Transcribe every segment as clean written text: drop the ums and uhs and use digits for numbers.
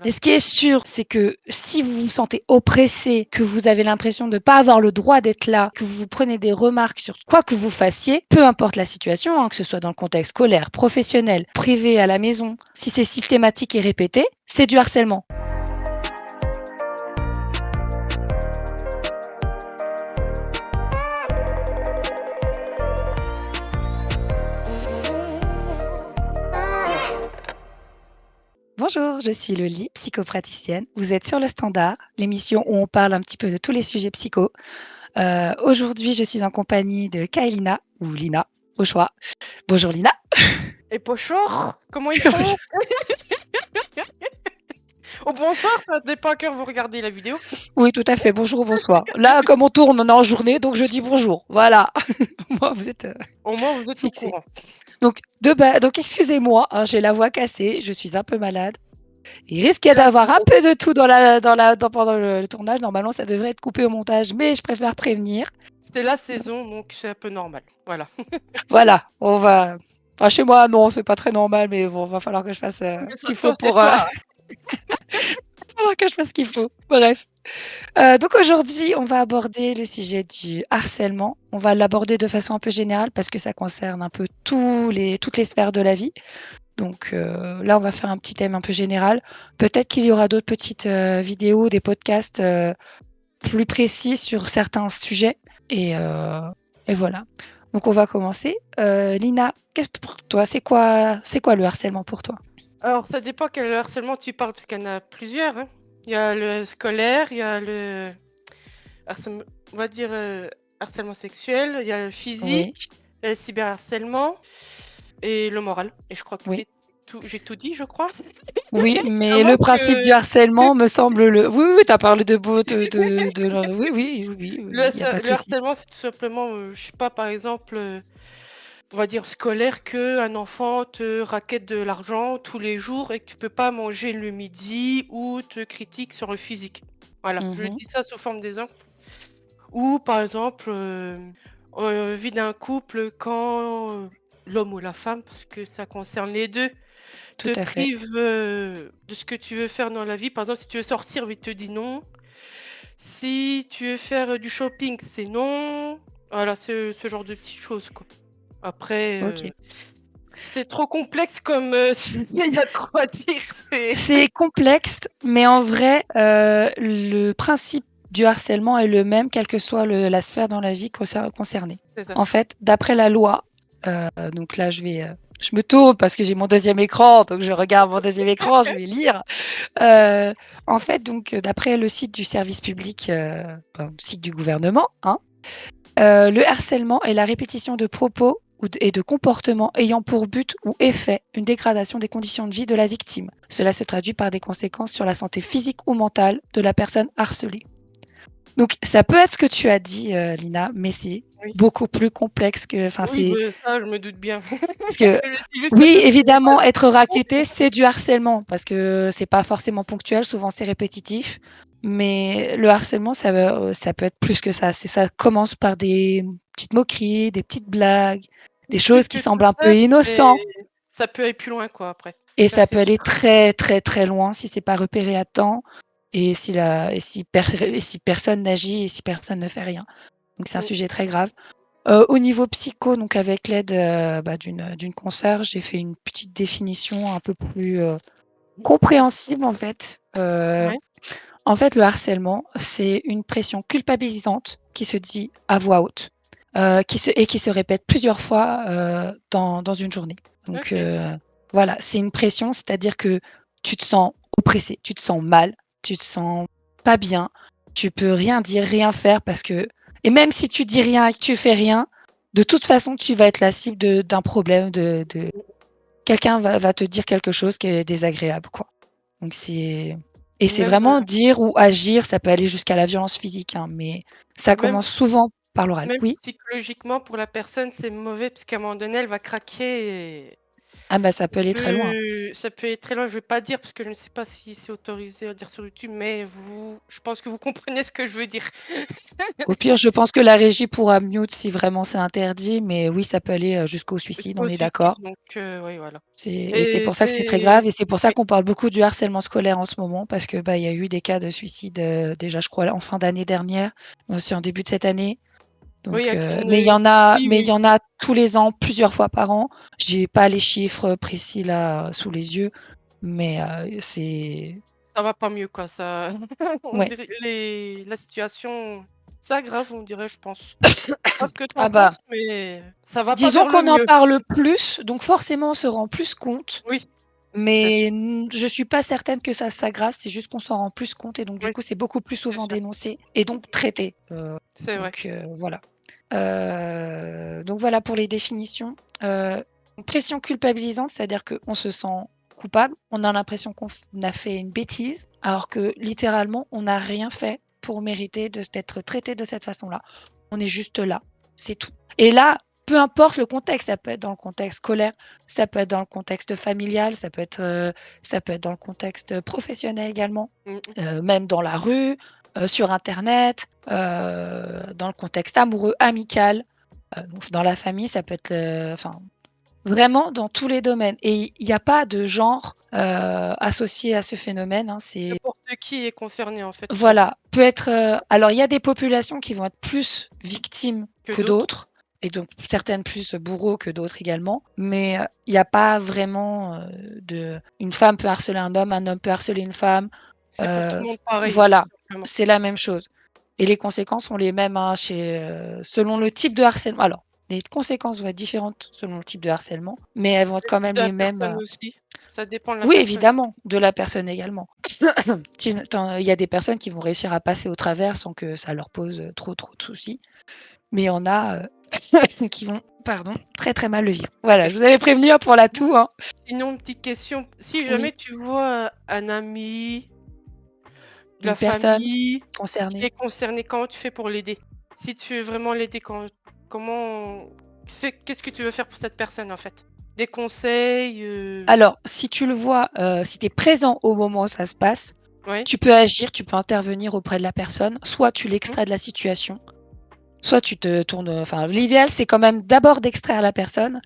Mais ce qui est sûr, c'est que si vous vous sentez oppressé, que vous avez l'impression de ne pas avoir le droit d'être là, que vous prenez des remarques sur quoi que vous fassiez, peu importe la situation, hein, que ce soit dans le contexte scolaire, professionnel, privé, à la maison, si c'est systématique et répété, c'est du harcèlement. Bonjour, je suis Loli, psychopraticienne. Vous êtes sur Le Standard, l'émission où on parle un petit peu de tous les sujets psycho. Aujourd'hui, je suis en compagnie de Kaelina, ou Lina, au choix. Bonjour Lina. Et Pochor, comment ils font? Au bonsoir, ça dépend à quelle heure vous regardez la vidéo. Oui, tout à fait. Bonjour ou bonsoir. Là, comme on tourne, on est en journée, donc je dis bonjour. Voilà. Moi, vous êtes Au moins, vous êtes au fixés. courant. Donc excusez-moi, hein, j'ai la voix cassée, je suis un peu malade. Il risque C'est la d'avoir un saison. peu de tout pendant le tournage. Normalement, ça devrait être coupé au montage, mais je préfère prévenir. C'est la saison, donc c'est un peu normal. Voilà. Voilà, on va. Enfin, chez moi, non, c'est pas très normal, mais bon, va falloir que je fasse Mais ce ça, qu'il faut toi, c'est pour. toi. Va falloir que je fasse ce qu'il faut. Bref. Donc aujourd'hui, on va aborder le sujet du harcèlement. On va l'aborder de façon un peu générale parce que ça concerne un peu toutes les sphères de la vie. Donc là, on va faire un petit thème un peu général. Peut-être qu'il y aura d'autres petites vidéos, des podcasts plus précis sur certains sujets. Et, euh, et voilà. Donc on va commencer. Lina, qu'est-ce pour toi? C'est quoi le harcèlement pour toi? Alors, ça dépend quel harcèlement tu parles, parce qu'il y en a plusieurs, hein. Il y a le scolaire, il y a le harcèlement, on va dire harcèlement sexuel, il y a le Oui, physique, il y a le cyberharcèlement et le moral. Et je crois que oui. c'est tout. J'ai tout dit, je crois. Oui, mais À le principe du que harcèlement me semble le oui, oui, tu as parlé de beau de oui, oui, oui, oui, oui, oui, il y a pas de le souci. harcèlement, c'est tout simplement, je sais pas, par exemple, on va dire scolaire, que un enfant te raquette de l'argent tous les jours et que tu peux pas manger le midi ou te critique sur le physique. Voilà, je Mmh. dis ça sous forme d'exemple. Ou par exemple, vie d'un couple quand, l'homme ou la femme, parce que ça concerne les 2, Tout te à fait. prive, de ce que tu veux faire dans la vie. Par exemple, si tu veux sortir, mais il te dit non. Si tu veux faire, du shopping, c'est non. Voilà, ce genre de petites choses, quoi. Après, OK. c'est trop complexe comme, sujet, il y a trop à dire, c'est C'est complexe, mais en vrai, le principe du harcèlement est le même, quelle que soit la sphère dans la vie concernée. c'est ça. En fait, d'après la loi, donc là, je me tourne parce que j'ai mon deuxième écran, donc je regarde mon deuxième écran, je vais lire. En fait, donc, d'après le site du service public, site du gouvernement, hein, le harcèlement est la répétition de propos et de comportements ayant pour but ou effet une dégradation des conditions de vie de la victime. Cela se traduit par des conséquences sur la santé physique ou mentale de la personne harcelée. Donc ça peut être ce que tu as dit, Lina, mais c'est Oui. beaucoup plus complexe que enfin Oui, c'est beh, ça, je me doute bien. parce que Je me suis juste oui, peut-être donné les évidemment, bases. être rackettée, c'est du harcèlement parce que c'est pas forcément ponctuel, souvent c'est répétitif. Mais le harcèlement, ça peut être plus que ça. Ça commence par des petites moqueries, des petites blagues, des Plus choses qui que tout semblent un peu ça, innocentes ça peut aller plus loin, quoi, après. et Ça, ça c'est peut aller sûr. très, très, très loin si c'est pas repéré à temps et si personne n'agit et si personne ne fait rien. Donc c'est un Mmh. sujet très grave. Au niveau psycho, donc avec l'aide, d'une consoeur, j'ai fait une petite définition un peu plus, compréhensible Ouais. en fait, le harcèlement, c'est une pression culpabilisante qui se dit à voix haute, qui se répète plusieurs fois, dans une journée. Donc OK. voilà, c'est une pression, c'est-à-dire que tu te sens oppressé, tu te sens mal, tu te sens pas bien, tu peux rien dire, rien faire parce que et même si tu dis rien et que tu fais rien, de toute façon, tu vas être la cible d'un problème, de quelqu'un va te dire quelque chose qui est désagréable, quoi. Donc c'est Même, vraiment dire ou agir, ça peut aller jusqu'à la violence physique, hein, mais ça même commence souvent par l'oral. même Oui? psychologiquement pour la personne, c'est mauvais parce qu'à un moment donné, elle va craquer Ah bah, ça peut aller très loin. Ça peut être très loin, je vais pas dire parce que je ne sais pas si c'est autorisé à dire sur YouTube, mais je pense que vous comprenez ce que je veux dire. Au pire, je pense que la régie pourra mute si vraiment c'est interdit, mais oui, ça peut aller, jusqu'au suicide, on Jusqu'au est suicide, d'accord. donc oui, voilà. C'est Et pour ça que c'est très grave c'est et c'est pour ça oui, qu'on parle beaucoup du harcèlement scolaire en ce moment parce que, bah, il y a eu des cas de suicide, déjà je crois en fin d'année dernière, mais aussi en début de cette année. oui, Donc, avec une, mais oui, il oui, y en a tous les ans, plusieurs fois par an. J'ai pas les chiffres précis là, sous les yeux, mais, c'est ça va pas mieux quoi, ça on ouais. dirait la situation s'aggrave, on dirait, je pense. Je sais pas ce que tu en Ah bah, penses, mais ça va pas disons vers le qu'on en mieux. parle plus, donc forcément on se rend plus compte. Oui, c'est Mais je suis pas certaine que ça s'aggrave, c'est juste qu'on s'en rend plus compte et donc du oui, coup, c'est beaucoup plus c'est souvent sûr, dénoncé et donc traité. c'est vrai. Voilà. Donc voilà pour les définitions. Pression culpabilisante, c'est-à-dire qu'on se sent coupable, on a l'impression qu'on a fait une bêtise, alors que littéralement, on n'a rien fait pour mériter d'être traité de cette façon-là. On est juste là, c'est tout. Et là, peu importe le contexte, ça peut être dans le contexte scolaire, ça peut être dans le contexte familial, ça peut être dans le contexte professionnel également, Mmh mh. même dans la rue, sur internet, dans le contexte amoureux, amical, donc dans la famille, ça peut être, enfin, vraiment dans tous les domaines et il y a pas de genre, associé à ce phénomène, hein. C'est N'importe qui est concerné, en fait, tout simplement, voilà, peut être, alors il y a des populations qui vont être plus victimes que que d'autres. d'autres et donc certaines plus bourreaux que d'autres également, mais, il y a pas vraiment, de une femme peut harceler un homme peut harceler une femme, C'est pour tout le monde pareil, tout voilà, simplement. c'est la même chose et les conséquences sont les mêmes, hein, selon le type de harcèlement. Alors, les conséquences vont être différentes selon le type de harcèlement, mais elles vont être Le quand type même de la les mêmes, personne aussi, ça dépend de la oui, personne. évidemment, de la personne également. Il y a des personnes qui vont réussir à passer au travers sans que ça leur pose, trop de soucis, mais il y en a, qui vont, pardon, très, très mal le vivre. Voilà, Et je vous avais prévenu, hein, pour la toux, hein. sinon, une petite question, si Oui, jamais tu vois un ami, de la une personne famille qui concernée. est concerné, comment tu fais pour l'aider? Si tu veux vraiment l'aider, comment qu'est-ce que tu veux faire pour cette personne, en fait? Des conseils, Alors, si tu le vois, si tu es présent au moment où ça se passe, ouais? tu peux agir, tu peux intervenir auprès de la personne. Soit tu Mmh, l'extrais de la situation, soit tu te tournes, enfin, l'idéal, c'est quand même d'abord d'extraire la personne,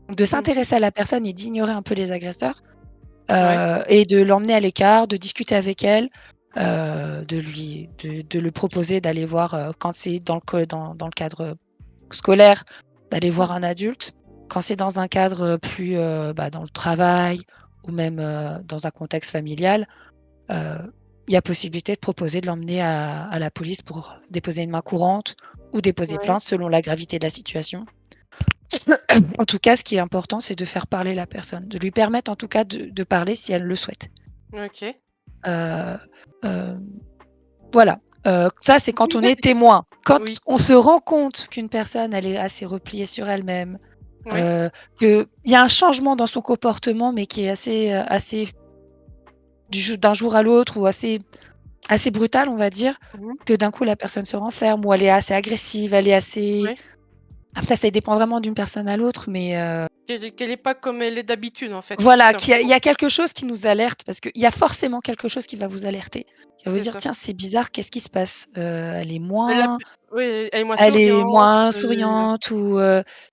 donc de mmh, s'intéresser à la personne et d'ignorer un peu les agresseurs. ouais, Et de l'emmener à l'écart, de discuter avec elle, de lui proposer d'aller voir, quand c'est dans le cadre scolaire, d'aller voir un adulte. Quand c'est dans un cadre, plus, bah, dans le travail ou même, dans un contexte familial, heu, il y a possibilité de proposer de l'emmener à la police pour déposer une main courante ou déposer ouais, plainte selon la gravité de la situation. En tout cas, ce qui est important, c'est de faire parler la personne, de lui permettre en tout cas de parler si elle le souhaite. OK. Heu, hem, voilà, ça, c'est quand on est témoin. Quand Oui, on se rend compte qu'une personne, elle est assez repliée sur elle-même, ouais, heu, qu'il y a un changement dans son comportement, mais qui est assez d'un jour à l'autre ou assez brutal, on va dire, mmh, que d'un coup la personne se renferme ou elle est assez agressive, elle est assez ouais. après ça dépend vraiment d'une personne à l'autre, mais Qu'elle est pas comme elle est d'habitude, en fait, tout voilà, il simplement. y a quelque chose qui nous alerte parce qu'il y a forcément quelque chose qui va vous alerter, qui va vous C'est dire: ça. «Tiens, c'est bizarre, qu'est-ce qui se passe?» Elle a p Oui, elle est moins elle est souriante, moins souriante ou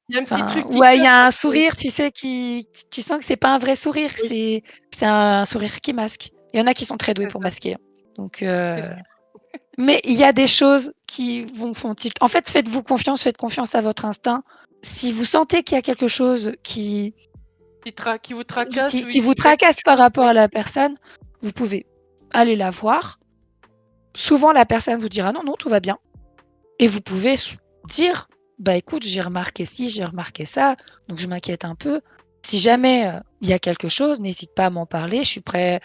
il y a un petit enfin, truc qui ouais, il y cloche a un un peu. sourire, tu sais, qui tu sens que c'est pas un vrai sourire, Oui, c'est un sourire qui masque. Il y en a qui sont très doués c'est pour ça, masquer, hein, donc c'est sûr. mais il y a des choses qui vous font tilt. En fait, faites-vous confiance, faites confiance à votre instinct. Si vous sentez qu'il y a quelque chose Qui vous tracasse ou qui vous il y a quelque tracasse par chose, rapport oui, à la personne, vous pouvez aller la voir. Souvent, la personne vous dira: «Non, non, tout va bien» et vous pouvez dire: «Bah, écoute, j'ai remarqué ci, j'ai remarqué ça, donc je m'inquiète un peu. Si mmh, jamais, il y a quelque chose, n'hésite pas à m'en parler, je suis prêt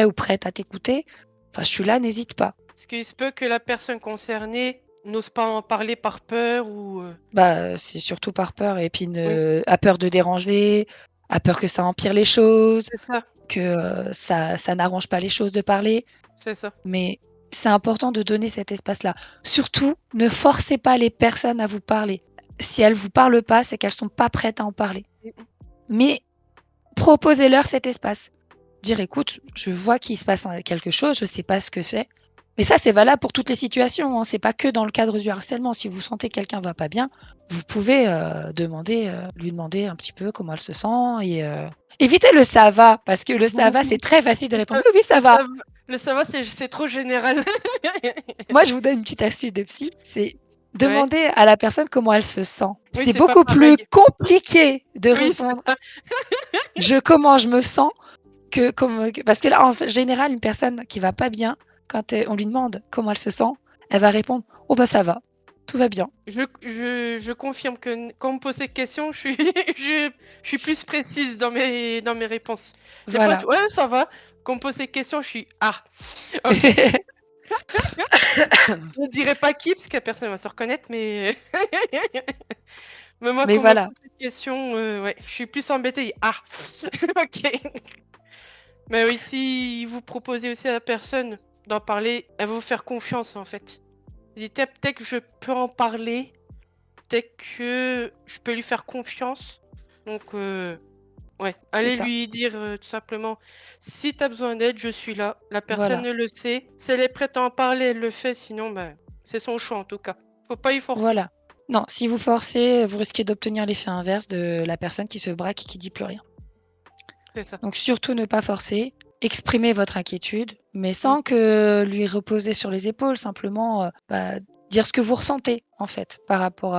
ou prête à t'écouter. Enfin, je suis là, n'hésite pas». parce qu'il se peut que la personne concernée n'ose pas en parler par peur ou Bah, c'est surtout par peur et puis oui, a peur de déranger, a peur que ça empire les choses, c'est ça, que, ça n'arrange pas les choses de parler. c'est ça. Mais c'est important de donner cet espace-là. Surtout, ne forcez pas les personnes à vous parler. Si elles vous parlent pas, c'est qu'elles sont pas prêtes à en parler. Mmh mh. Mais proposez-leur cet espace. Dire: «Écoute, je vois qu'il se passe, quelque chose, je sais pas ce que c'est». Mais ça, c'est valable pour toutes les situations, hein, c'est pas que dans le cadre du harcèlement. Si vous sentez que quelqu'un va pas bien, vous pouvez, lui demander un petit peu comment elle se sent et évitez le «ça va», parce que le «ça va», c'est très facile de répondre: «Oui, oui, Le ça va». ça v le ça va, c'est trop général. Moi, je vous donne une petite astuce de psy, c'est Ouais. demander à la personne comment elle se sent. Oui, C'est c'est pas beaucoup plus pareil. compliqué de Oui, c'est répondre: ça. comment je me sens» que parce que là, en fait, général, une personne qui va pas bien, quand, on lui demande comment elle se sent, elle va répondre: «Oh bah, ça va, tout va bien». Je confirme que quand on me pose ces questions, je suis je suis plus précise dans mes réponses. Des fois, je Voilà. «Ouais, ça va». Quand on me pose ces questions, je suis: «Ah, OK». Je dirai pas qui, parce que la personne va se reconnaître, mais mais moi, Mais quand on me voilà, pose cette question, ouais, je suis plus embêtée. «Ah, OK». Mais oui, si vous proposez aussi à la personne d'en parler, elle va vous faire confiance, en fait. Vous dites: «Peut-être que je peux en parler, peut-être que je peux lui faire confiance». Donc ouais, c'est allez ça. lui dire, tout simplement: «Si tu as besoin d'aide, je suis là». La personne Voilà, le sait. Si elle est prête à en parler, elle le fait, sinon, bah, c'est son choix, en tout cas. Faut pas y forcer. voilà. Non, si vous forcez, vous risquez d'obtenir l'effet inverse de la personne qui se braque et qui dit plus rien. C'est ça. Donc surtout ne pas forcer, exprimer votre inquiétude, mais Mmh. sans que lui reposer sur les épaules, simplement, dire ce que vous ressentez, en fait, par rapport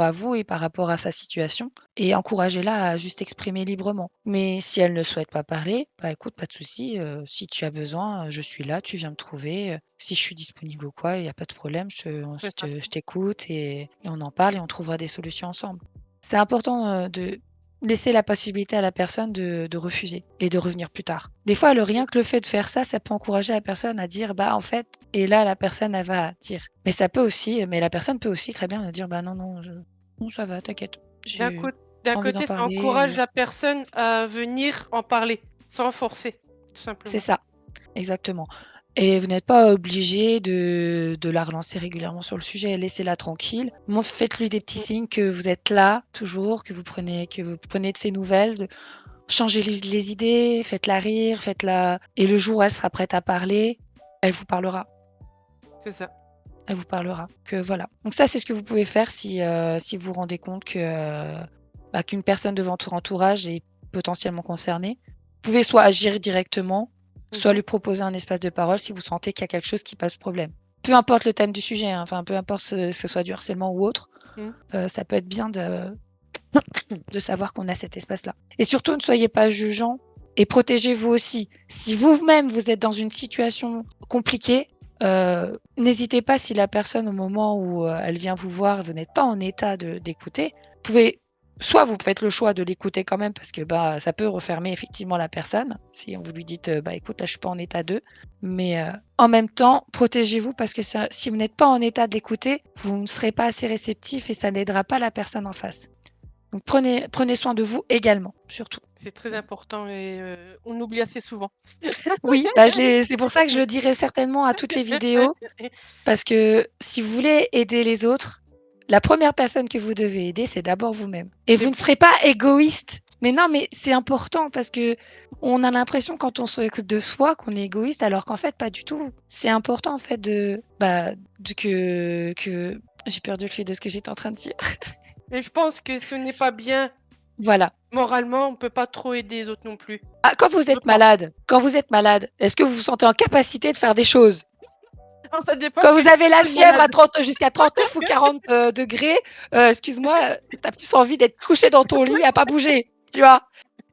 à vous et par rapport à sa situation et encouragez-la à juste exprimer librement. Mais si elle ne souhaite pas parler, bah, écoute, pas de souci, si tu as besoin, je suis là, tu viens me trouver, si je suis disponible ou quoi, il y a pas de problème, C'est ça. je t'écoute et on en parle et on trouvera des solutions ensemble. C'est important, de laisser la possibilité à la personne de refuser et de revenir plus tard. Des fois, le C'est rien que le fait de faire ça, ça peut encourager la personne à dire: «Bah, en fait» et là, la personne, elle va dire. Mais la personne peut aussi très bien dire: «Bah, non, non, non, ça va, t'inquiète, d'un j'ai cô d'un envie d'en côté, ça parler», encourage la personne à venir en parler, sans forcer, tout c'est simplement. ça, exactement et vous n'êtes pas obligé de la relancer régulièrement sur le sujet. Laissez-la tranquille. Faites-lui des petits Mmh, signes que vous êtes là, toujours, que vous prenez de ses nouvelles. Changez les idées, faites-la rire, faites-la et le jour où elle sera prête à parler, elle vous parlera. c'est ça. Elle vous parlera. Que voilà. Donc ça, c'est ce que vous pouvez faire si vous vous rendez compte que, qu'une personne de votre entourage est potentiellement concernée. Vous pouvez soit agir directement, soit Mmh. lui proposer un espace de parole si vous sentez qu'il y a quelque chose qui pose problème. Peu importe le thème du sujet, hein, enfin peu importe ce soit du harcèlement ou autre, Mmh. ça peut être bien de savoir qu'on a cet espace-là. Et surtout, ne soyez pas jugeant et protégez-vous aussi. Si vous-même, vous êtes dans une situation compliquée, n'hésitez pas si la personne, au moment où, elle vient vous voir, vous n'êtes pas en état d'écouter, vous pouvez soit vous faites le choix de l'écouter quand même parce que, bah, ça peut refermer effectivement la personne, si vous lui dites: «Bah, écoute, là, je suis pas en état de». Mais, en même temps, protégez-vous parce que ça si vous n'êtes pas en état d'écouter, vous ne serez pas assez réceptif et ça n'aidera pas la personne en face. Donc prenez soin de vous également, surtout. C'est très important et on oublie assez souvent. Oui, bah, c'est pour ça que je le dirai certainement à toutes les vidéos, parce que si vous voulez aider les autres, la première personne que vous devez aider, c'est d'abord vous-même et C'est vous ne beau. serez pas égoïste. Mais non, mais c'est important parce qu'on a l'impression quand on s'occupe de soi qu'on est égoïste alors qu'en fait pas du tout. C'est important en fait que j'ai perdu le fil de ce que j'étais en train de dire. Et je pense que si on n'est pas bien Voilà. moralement, on peut pas trop aider les autres non plus, Ah, je pense. quand vous êtes malade, est-ce que vous vous sentez en capacité de faire des choses? Alors ça dépend Quand quelle vous avez la personne fièvre malade. à 30 jusqu'à 39 ou 40, degrés, excuse-moi, tu as plus envie d'être couché dans ton lit à pas bouger, tu vois?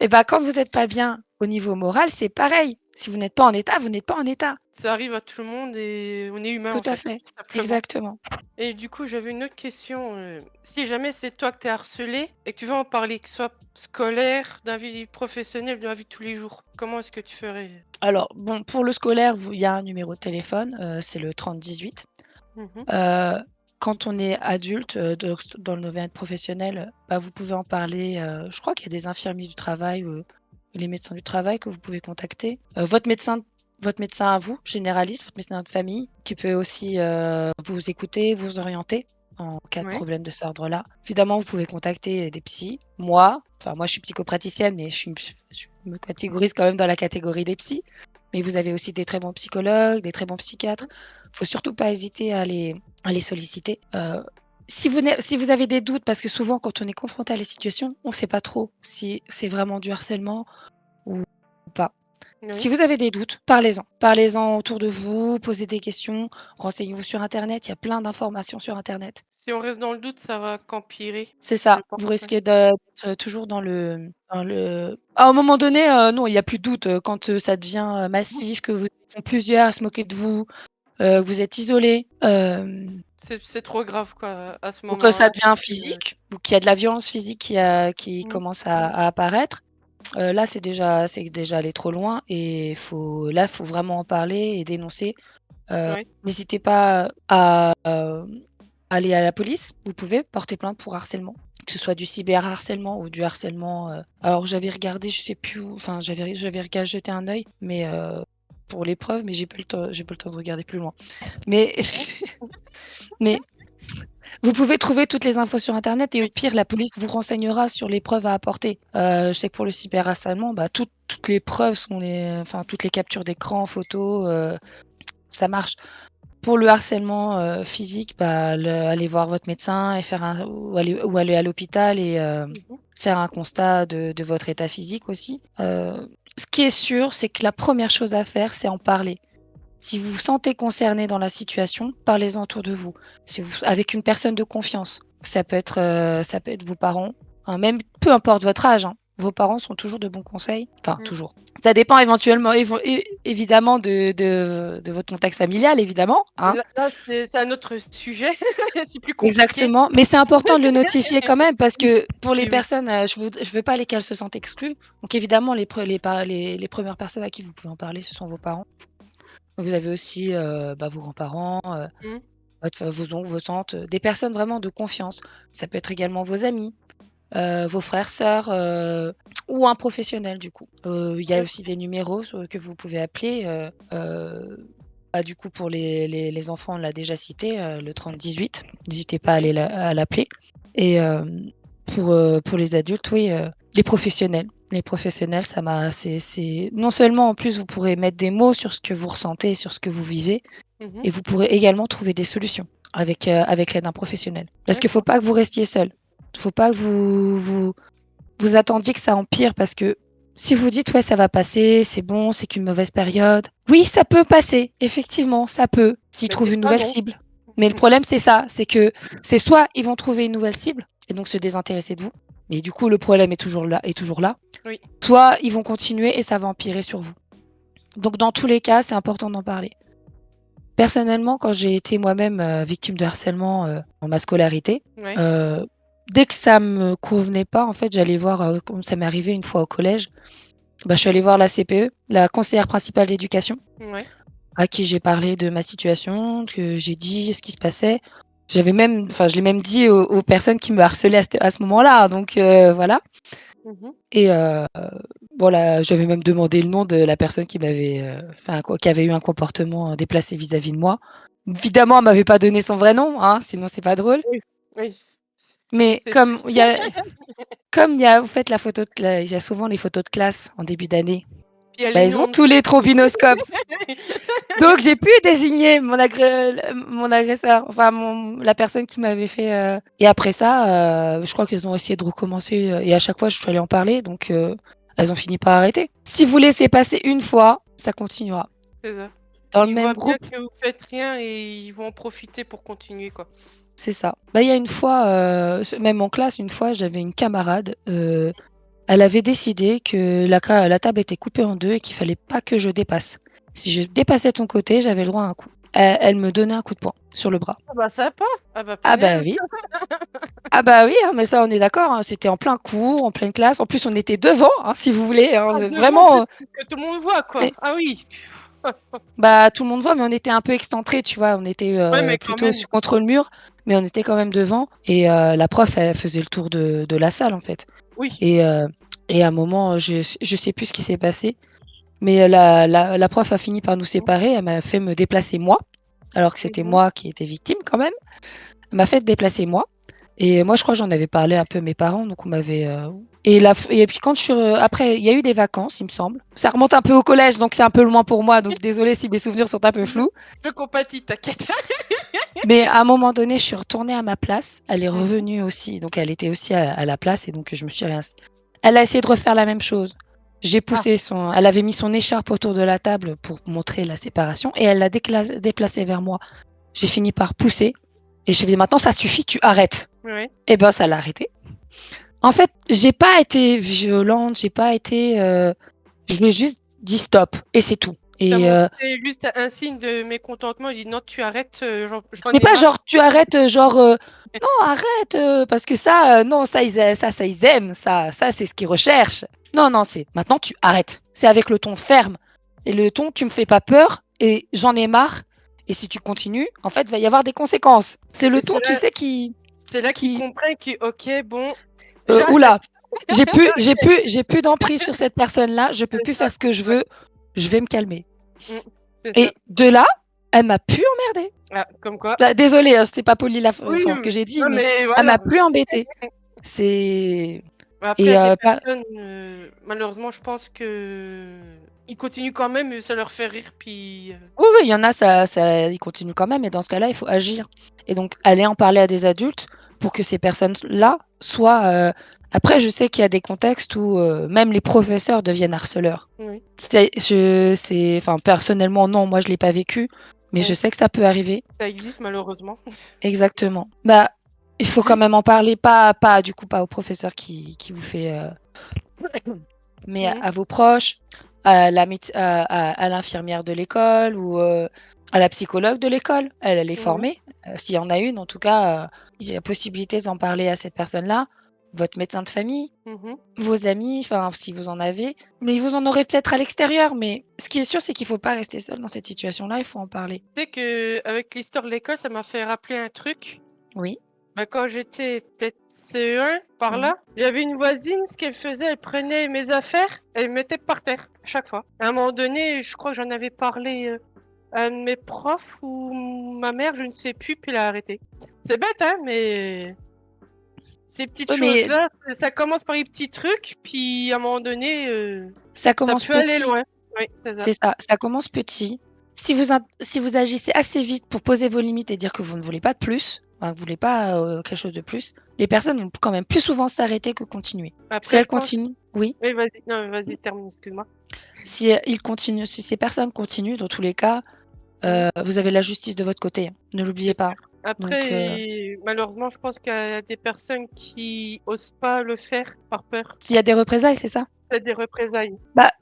Et bah, quand vous êtes pas bien au niveau moral, c'est pareil. Si vous n'êtes pas en état, vous n'êtes pas en état. Ça arrive à tout le monde et on est humain, Tout en à fait, fait. tout simplement. Exactement. Et du coup, j'avais une autre question, si jamais c'est toi que tu es harcelé et que tu veux en parler, que ce soit scolaire, dans la vie professionnelle, dans la vie de tous les jours, comment est-ce que tu ferais? Alors bon, pour le scolaire, il y a un numéro de téléphone, c'est le 30 18. Mmh. Heu, Quand on est adulte, dans le domaine professionnel, bah, vous pouvez en parler, je crois qu'il y a des infirmiers du travail, les médecins du travail que vous pouvez contacter. Votre médecin à vous, généraliste, votre médecin de famille, qui peut aussi, vous écouter, vous orienter. en cas de Ouais. problème de cet ordre-là. Évidemment, vous pouvez contacter des psys. Moi je suis psychopraticienne, mais je me catégorise quand même dans la catégorie des psys. Mais vous avez aussi des très bons psychologues, des très bons psychiatres. Faut surtout pas hésiter à les solliciter. Si vous avez des doutes, parce que souvent quand on est confronté à la situation, on sait pas trop si c'est vraiment du harcèlement ou pas. Si Oui. vous avez des doutes, parlez-en. Parlez-en autour de vous, posez des questions, renseignez-vous sur internet, il y a plein d'informations sur internet. Si on reste dans le doute, ça va qu'empirer, C'est je ça, pense, vous ouais. risquez d'être toujours dans le à un moment donné, non, il y a plus de doute, quand, ça devient, massif, que vous sont plusieurs à se moquer de vous, que vous êtes isolés, C'est trop grave quoi, à ce ou que ça moment-là, devient heu physique, ou qu'il y a de la violence physique qui mmh, commence à apparaître. Là, c'est déjà aller trop loin et faut vraiment en parler et dénoncer. ouais. N'hésitez pas à, aller à la police. Vous pouvez porter plainte pour harcèlement, que ce soit du cyberharcèlement ou du harcèlement, alors j'avais regardé, je sais plus où, enfin j'avais jeté un œil, mais pour les preuves, mais j'ai pas le temps de regarder plus loin. Mais mais vous pouvez trouver toutes les infos sur internet et au Oui. pire, la police vous renseignera sur les preuves à apporter. Je sais que pour le cyberharcèlement, bah, toutes les preuves sont toutes les captures d'écran, photos, ça marche. Pour le harcèlement, physique, bah, allez voir votre médecin et faire un ou aller à l'hôpital et Mmh mh. faire un constat de votre état physique aussi. Ce qui est sûr, c'est que la première chose à faire, c'est en parler. Si vous vous sentez concerné dans la situation, parlez-en autour de vous. Si vous avec une personne de confiance. Ça peut être vos parents, hein, même peu importe votre âge, hein. Vos parents sont toujours de bons conseils, enfin Mmh. toujours. Ça dépend éventuellement évidemment de votre contexte familial évidemment, hein. Là, c'est un autre sujet, c'est plus compliqué. Exactement, mais c'est important de le notifier quand même parce que pour les Oui, oui. personnes, je veux pas qu'elles se sentent exclues. Donc évidemment les 1res personnes à qui vous pouvez en parler, ce sont vos parents. Vous avez aussi, vos grands-parents, Mmh. vos oncles, vos tantes, des personnes vraiment de confiance. Ça peut être également vos amis, vos frères, sœurs, ou un professionnel du coup. Il y a Ouais. aussi des numéros que vous pouvez appeler, du coup pour les enfants on l'a déjà cité, le 30 18. N'hésitez pas Oui. à l'appeler et pour les adultes, oui, les professionnels. Les professionnels, ça m'a c'est non seulement en plus vous pourrez mettre des mots sur ce que vous ressentez, sur ce que vous vivez Mmh mh. et vous pourrez également trouver des solutions avec l'aide d'un professionnel. Parce qu'il faut D'accord. pas que vous restiez seul. Faut pas que vous attendiez que ça empire parce que si vous dites: «Ouais, ça va passer, c'est bon, c'est qu'une mauvaise période». Oui, ça peut passer, effectivement, ça peut, s'ils Mais des trouvent une fois nouvelle non. cible. Mais le problème, c'est ça, c'est que c'est soit ils vont trouver une nouvelle cible et donc se désintéresser de vous, mais du coup, le problème est toujours là, Oui. soit ils vont continuer et ça va empirer sur vous. Donc dans tous les cas, c'est important d'en parler. Personnellement, quand j'ai été moi-même, victime de harcèlement, dans ma scolarité, Ouais. heu, dès que ça me convenait pas, en fait, j'allais voir, comme ça m'est arrivé une fois au collège, je suis allée voir la CPE, la conseillère principale d'éducation, Ouais. à qui j'ai parlé de ma situation, que j'ai dit ce qui se passait. Je l'ai même dit aux personnes qui me harcelaient à ce moment-là, donc voilà Mmh mh. et voilà, j'avais même demandé le nom de la personne qui m'avait, qui avait eu un comportement, déplacé vis-à-vis de moi. Évidemment, elle m'avait pas donné son vrai nom, hein, sinon c'est pas drôle. Oui. Oui. Mais C'est juste. comme il y a, vous faites la photo de cla il y a souvent les photos de classe en début d'année, Puis il y a les ils noms ont en tous dessous. les trombinoscopes. Donc j'ai pu désigner mon agresseur, enfin la personne qui m'avait fait, et après ça, je crois qu'elles ont essayé de recommencer, et à chaque fois je suis allée en parler donc elles ont fini par arrêter. Si vous laissez passer une fois, ça continuera. C'est ça. Dans le Ils même voient bien groupe, que vous faites rien et ils vont en profiter pour continuer, quoi. c'est ça. Il y a une fois, même en classe, une fois, j'avais une camarade, elle avait décidé que la table était coupée en 2 et qu'il fallait pas que je dépasse. Si je dépassais de son côté, j'avais le droit à un coup. Elle me donnait un coup de poing sur le bras. Ah bah sympa! Ah bah Ah bah punaise! oui. Ah bah oui, hein, mais ça on est d'accord, hein, c'était en plein cours, en pleine classe. En plus on était devant, hein, si vous voulez, hein, Ah devant en vraiment, plus pour que tout le monde voit, quoi. mais Ah oui! tout le monde voit, mais on était un peu excentrés, tu vois? On était, Ouais, mais quand plutôt même. contre le mur, mais on était quand même devant et la prof, elle faisait le tour de la salle, en fait Oui. et et à un moment, je sais plus ce qui s'est passé, mais la prof a fini par nous Mmh. séparer. Elle m'a fait me déplacer moi, alors que c'était Mmh mh. moi qui étais victime quand même. Elle m'a fait déplacer moi et moi je crois que j'en avais parlé un peu à mes parents donc on m'avait, et puis quand je suis après il y a eu des vacances il me semble. Ça remonte un peu au collège donc c'est un peu loin pour moi donc désolée si mes souvenirs sont un peu Je flous. je compatis, t'inquiète. Mais à un moment donné, je suis retournée à ma place. Elle est Mmh. revenue aussi, donc elle était aussi à la place et donc je me suis réinst elle a essayé de refaire la même chose. J'ai Ah, poussé son Elle avait mis son écharpe autour de la table pour montrer la séparation et elle l'a déplacée vers moi. J'ai fini par pousser et je lui ai dit: «Maintenant ça suffit, tu arrêtes». ouais. Et ben, ça l'a arrêté. En fait, j'ai pas été violente, j'ai pas été, je lui ai juste dit: «Stop» et c'est tout Tu as et montré juste un signe de mécontentement, il dit: «Non, tu arrêtes, j'en mais ai pas marre». genre tu arrêtes, genre, non arrête, parce que ça, non ça ils aiment ça c'est ce qu'ils recherchent. Non, non, c'est maintenant tu arrêtes. C'est avec le ton ferme et le ton: «Tu me fais pas peur et j'en ai marre et si tu continues, en fait, va y avoir des conséquences». C'est le Et ton, tu sais, c'est là qu'il qui comprend que: «OK, bon, ouh là, j'arrête». OK, j'ai plus d'emprise sur cette personne-là, je peux c'est plus ça. faire ce que je Ouais. veux, je vais me calmer Mmh. C'est ça. et de là, elle m'a plus emmerdée. Ah, comme quoi. Bah, désolée, hein, c'est pas poli Oui, ce que j'ai dit, non mais mais elle voilà. m'a plus embêtée. C'est Après, il y et a des pas personnes, malheureusement, je pense qu'ils continuent quand même et ça leur fait rire puis, oui, oui, il y en a, ça ils continuent quand même et dans ce cas-là, il faut agir et donc aller en parler à des adultes pour que ces personnes-là soient, après je sais qu'il y a des contextes où, même les professeurs deviennent harceleurs. oui, C'est enfin personnellement non, moi je l'ai pas vécu, mais je oui, sais que ça peut arriver. ça existe malheureusement. Exactement. Bah, il faut quand même en parler, pas du coup pas au professeur qui vous fait, mais Mmh. à vos proches, à la méde à l'infirmière de l'école ou, à la psychologue de l'école. Elle est Mmh. formée, s'il y en a une en tout cas, il y a possibilité d'en parler à cette personne-là, votre médecin de famille, Mmh. vos amis, enfin si vous en avez, mais vous en aurez peut-être à l'extérieur, mais ce qui est sûr, c'est qu'il faut pas rester seul dans cette situation-là, il faut en parler. Tu sais qu'avec l'histoire de l'école, ça m'a fait rappeler un truc. Oui. Bah, quand j'étais peut-être CE1 par Mmh. là, il y avait une voisine, ce qu'elle faisait, elle prenait mes affaires, elle les mettait par terre, à chaque fois. À un moment donné, je crois que j'en avais parlé, à un de mes profs ou ma mère, je ne sais plus, puis elle a arrêté. C'est bête, hein, mais ces petites Oui, mais choses-là, ça commence par les petits trucs, puis à un moment donné, ça ça commence peut aller petit. loin. Oui, c'est ça. C'est ça, ça commence petit. Si vous agissez assez vite pour poser vos limites et dire que vous ne voulez pas de plus, enfin, que vous voulez pas, quelque chose de plus, les personnes vont quand même plus souvent s'arrêter que continuer. Si Après elles je pense continuent oui, oui, vas-y, non, vas-y, termine, excuse-moi. ils continuent, si ces personnes continuent, dans tous les cas, Mmh. vous avez la justice de votre côté, hein, ne l'oubliez C'est sûr. pas. Donc Après, malheureusement, je pense qu'il y a des personnes qui osent pas le faire par peur. s'il y a des représailles, c'est ça? C'est des représailles. Bah,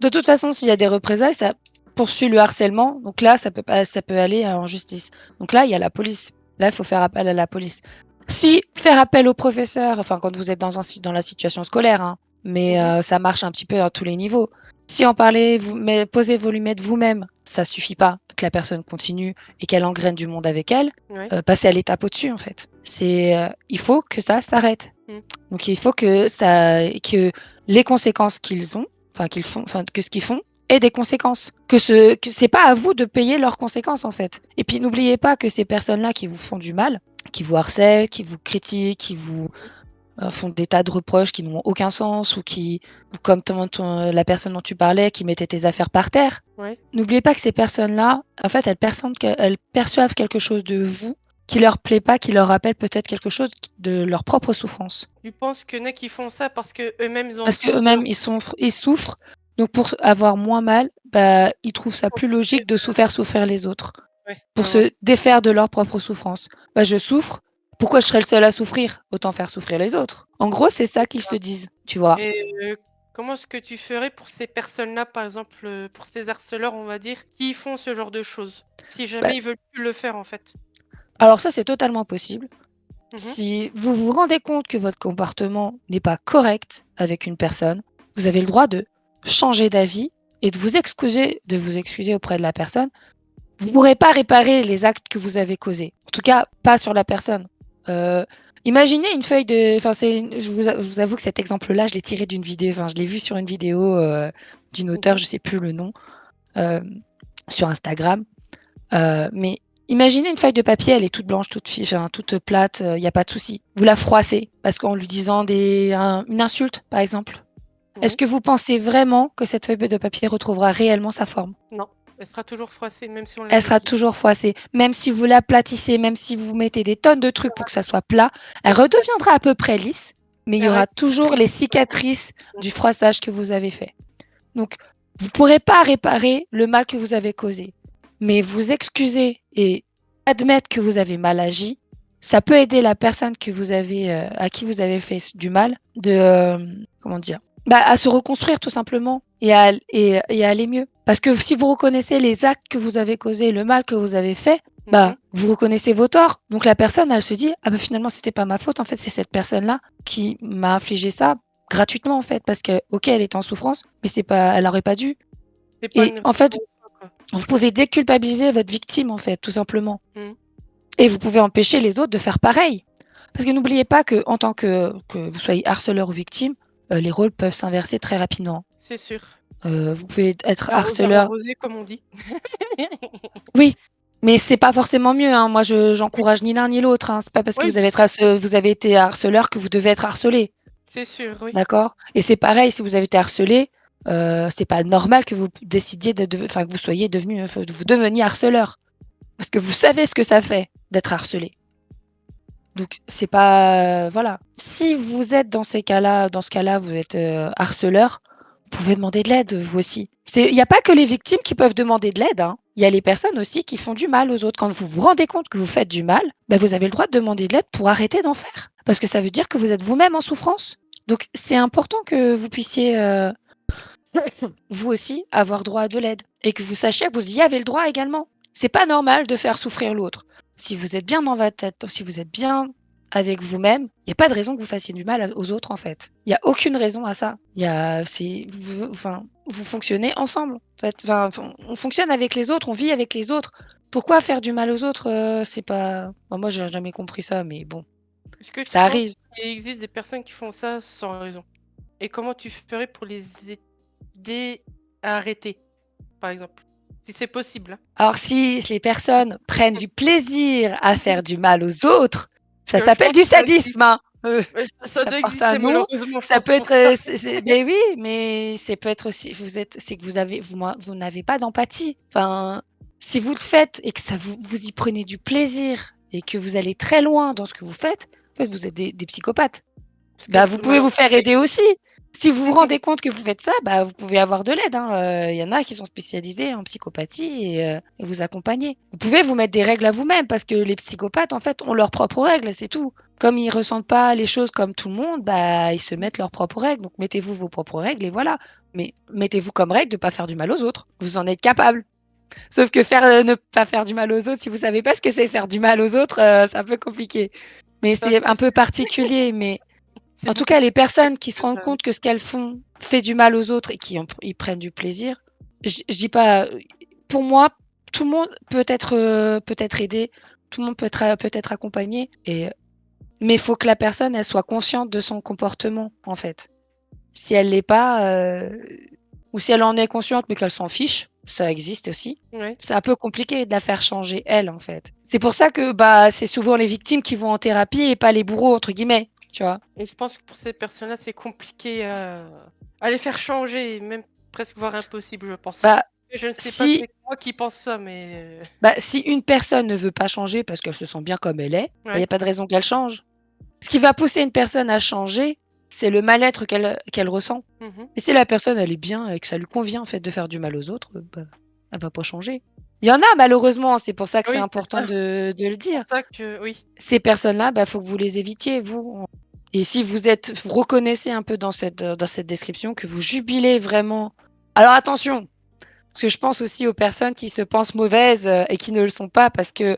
de toute façon, s'il y a des représailles, ça poursuit le harcèlement, donc là, ça peut aller, en justice. Donc là, il y a la police. Là, il faut faire appel à la police. Si faire appel au professeur, enfin, quand vous êtes dans la situation scolaire, hein, mais Mmh. ça marche un petit peu à tous les niveaux. Si en parler, vous mais poser vos limites vous-même, ça suffit pas, que la personne continue et qu'elle engraine du monde avec elle, Ouais. passez à l'étape au-dessus, en fait. Il faut que ça s'arrête. Mmh. Donc il faut que les conséquences qu'ils ont, enfin qu'ils font, enfin que ce qu'ils font ait des conséquences. Que c'est pas à vous de payer leurs conséquences en fait. Et puis n'oubliez pas que ces personnes-là qui vous font du mal, qui vous harcèlent, qui vous critiquent, qui vous font des tas de reproches qui n'ont aucun sens ou comme la personne dont tu parlais qui mettait tes affaires par terre. Ouais. N'oubliez pas que ces personnes-là, en fait, elles perçoivent quelque chose de vous qui leur plaît pas, qui leur rappelle peut-être quelque chose de leur propre souffrance. Tu penses qu'il y en a qui font ça parce qu'eux-mêmes ils en Parce souffrent, qu'eux-mêmes, donc ils souffrent, donc pour avoir moins mal, bah, ils trouvent ils ça font plus souffrir, logique de faire souffrir les autres, ouais, pour ouais, ouais. se défaire de leur propre souffrance. Bah, je souffre, pourquoi je serais le seul à souffrir? Autant faire souffrir les autres. En gros, c'est ça C'est qu'ils ça. se disent, tu vois? Et comment est-ce que tu ferais pour ces personnes-là, par exemple, pour ces harceleurs, on va dire, qui font ce genre de choses? Si Bah, jamais ils veulent plus le faire, en fait? alors ça, c'est totalement possible. Mmh. Si vous vous rendez compte que votre comportement n'est pas correct avec une personne, vous avez le droit de changer d'avis et de vous excuser auprès de la personne. Vous ne pourrez pas réparer les actes que vous avez causés. En tout cas, pas sur la personne. Heu, Imaginez une feuille de enfin, je vous avoue que cet exemple-là, je l'ai tiré d'une vidéo, enfin, je l'ai vu sur une vidéo, d'une auteure, Mmh. je sais plus le nom, hem, sur Instagram. Mais Imaginez une feuille de papier, elle est toute blanche, toute fiche, hein, toute plate, il y a pas de souci. Vous la froissez parce qu'en lui disant une insulte, par exemple. Est-ce Oui. que vous pensez vraiment que cette feuille de papier retrouvera réellement sa forme? Non, elle sera toujours froissée même si on la Elle sera déplie. toujours froissée. Même si vous l'aplatissez, même si vous mettez des tonnes de trucs pour que ça soit plat, elle Les cicatrices, redeviendra à peu près lisse, mais il y elle aura reste toujours cicatrice. les cicatrices Mmh. du froissage que vous avez fait. Donc, vous ne pourrez pas réparer le mal que vous avez causé, mais vous excuser et admettre que vous avez mal agi, ça peut aider la personne que vous avez, à qui vous avez fait du mal comment dire? Bah, à se reconstruire tout simplement et à aller mieux. Parce que si vous reconnaissez les actes que vous avez causés, le mal que vous avez fait, Mmh. bah, vous reconnaissez vos torts. Donc la personne, elle se dit: «Ah bah, finalement, c'était pas ma faute, en fait, c'est cette personne-là qui m'a infligé ça gratuitement, en fait». Parce que, OK, elle était en souffrance, mais c'est pas elle aurait pas dû C'est pas et une en fait, raison ou quoi. vous pouvez déculpabiliser votre victime, en fait, tout simplement Mmh. et vous pouvez empêcher les autres de faire pareil. Parce que n'oubliez pas qu'en tant que vous soyez harceleur ou victime, les rôles peuvent s'inverser très rapidement. C'est sûr. Vous pouvez être L'arroseur harceleur arrosé comme on dit. oui, mais c'est pas forcément mieux, hein. Moi, j'encourage ni l'un ni l'autre, hein. C'est pas parce que Oui, bien sûr, vous avez été harceleur que vous devez être harcelé, c'est sûr, oui. d'accord? Et c'est pareil, si vous avez été harcelé, c'est pas normal que vous décidiez enfin, que vous soyez devenu, vous deveniez harceleur. Parce que vous savez ce que ça fait d'être harcelé. Donc c'est pas voilà. Si vous êtes dans ce cas-là, vous êtes, harceleur, vous pouvez demander de l'aide, vous aussi. Il y a pas que les victimes qui peuvent demander de l'aide, hein. Il y a les personnes aussi qui font du mal aux autres. Quand vous vous rendez compte que vous faites du mal, bah, vous avez le droit de demander de l'aide pour arrêter d'en faire. Parce que ça veut dire que vous êtes vous-même en souffrance. Donc c'est important que vous puissiez, vous aussi, avoir droit à de l'aide et que vous sachiez que vous y avez le droit également. C'est pas normal de faire souffrir l'autre. Si vous êtes bien dans votre tête, si vous êtes bien avec vous-même, il y a pas de raison que vous fassiez du mal aux autres, en fait. Il y a aucune raison à ça. Il y a c'est vous enfin, vous fonctionnez ensemble, en fait. Enfin, on fonctionne avec les autres, on vit avec les autres. Pourquoi faire du mal aux autres, c'est pas moi, j'ai jamais compris ça, mais bon, Est-ce que tu ça penses arrive. qu'il existe des personnes qui font ça sans raison? Et comment tu ferais pour les aider à arrêter, par exemple? Si c'est possible, hein? Alors si les personnes prennent du plaisir à faire du mal aux autres, ça Parce que je s'appelle pense du que ça existe. sadisme, hein. Ouais, ça Ça doit porte un exister nom, malheureusement, je ça pense peut pour être, ça. beh, oui, mais ça peut être aussi c'est que vous n'avez pas d'empathie. Enfin, si vous le faites et que ça vous y prenez du plaisir et que vous allez très loin dans ce que vous faites, en fait, vous êtes des psychopathes. Parce que Bah, vous pouvez vous malheureusement faire ça aider existe. aussi. Si vous vous rendez compte que vous faites ça, bah, vous pouvez avoir de l'aide, hein, il y en a qui sont spécialisés en psychopathie et vous accompagner. Vous pouvez vous mettre des règles à vous-même parce que les psychopathes, en fait, ont leurs propres règles, c'est tout. Comme ils ressentent pas les choses comme tout le monde, bah, ils se mettent leurs propres règles. Donc mettez-vous vos propres règles et voilà. Mais mettez-vous comme règle de pas faire du mal aux autres. Vous en êtes capable. Sauf que ne pas faire du mal aux autres, si vous savez pas ce que c'est faire du mal aux autres, c'est un peu compliqué. Mais Ça c'est un c'est peu sûr. particulier, mais C'est en tout beaucoup cas, plus les complexe personnes qui se que ça, rendent oui. compte que ce qu'elles font fait du mal aux autres et qui y prennent du plaisir, je dis pas, pour moi, tout le monde peut être aidé, tout le monde peut être accompagné mais il faut que la personne, elle soit consciente de son comportement, en fait. Si elle l'est pas, ou si elle en est consciente mais qu'elle s'en fiche, ça existe aussi. Ouais. C'est un peu compliqué de la faire changer elle, en fait. C'est pour ça que, bah, c'est souvent les victimes qui vont en thérapie et pas les «bourreaux» entre guillemets, tu vois? Et je pense que pour ces personnes-là, c'est compliqué à les faire changer, même presque voire impossible, je pense. Bah, Je ne sais pas, si c'est moi qui pense ça, mais Bah, si une personne ne veut pas changer parce qu'elle se sent bien comme elle est, bah, il y ouais. a pas de raison qu'elle change. Ce qui va pousser une personne à changer, c'est le mal-être qu'elle ressent. Mmh mh. Et si la personne, elle est bien et que ça lui convient, en fait, de faire du mal aux autres, bah, elle va pas changer. Il y en a malheureusement, c'est pour ça que c'est Oui, c'est important ça. de le C'est pour dire. ça que oui, Ces personnes-là, bah, faut que vous les évitiez, vous. Et si vous reconnaissez un peu dans cette description que vous jubilez vraiment alors attention! Parce que je pense aussi aux personnes qui se pensent mauvaises, et qui ne le sont pas parce qu'elles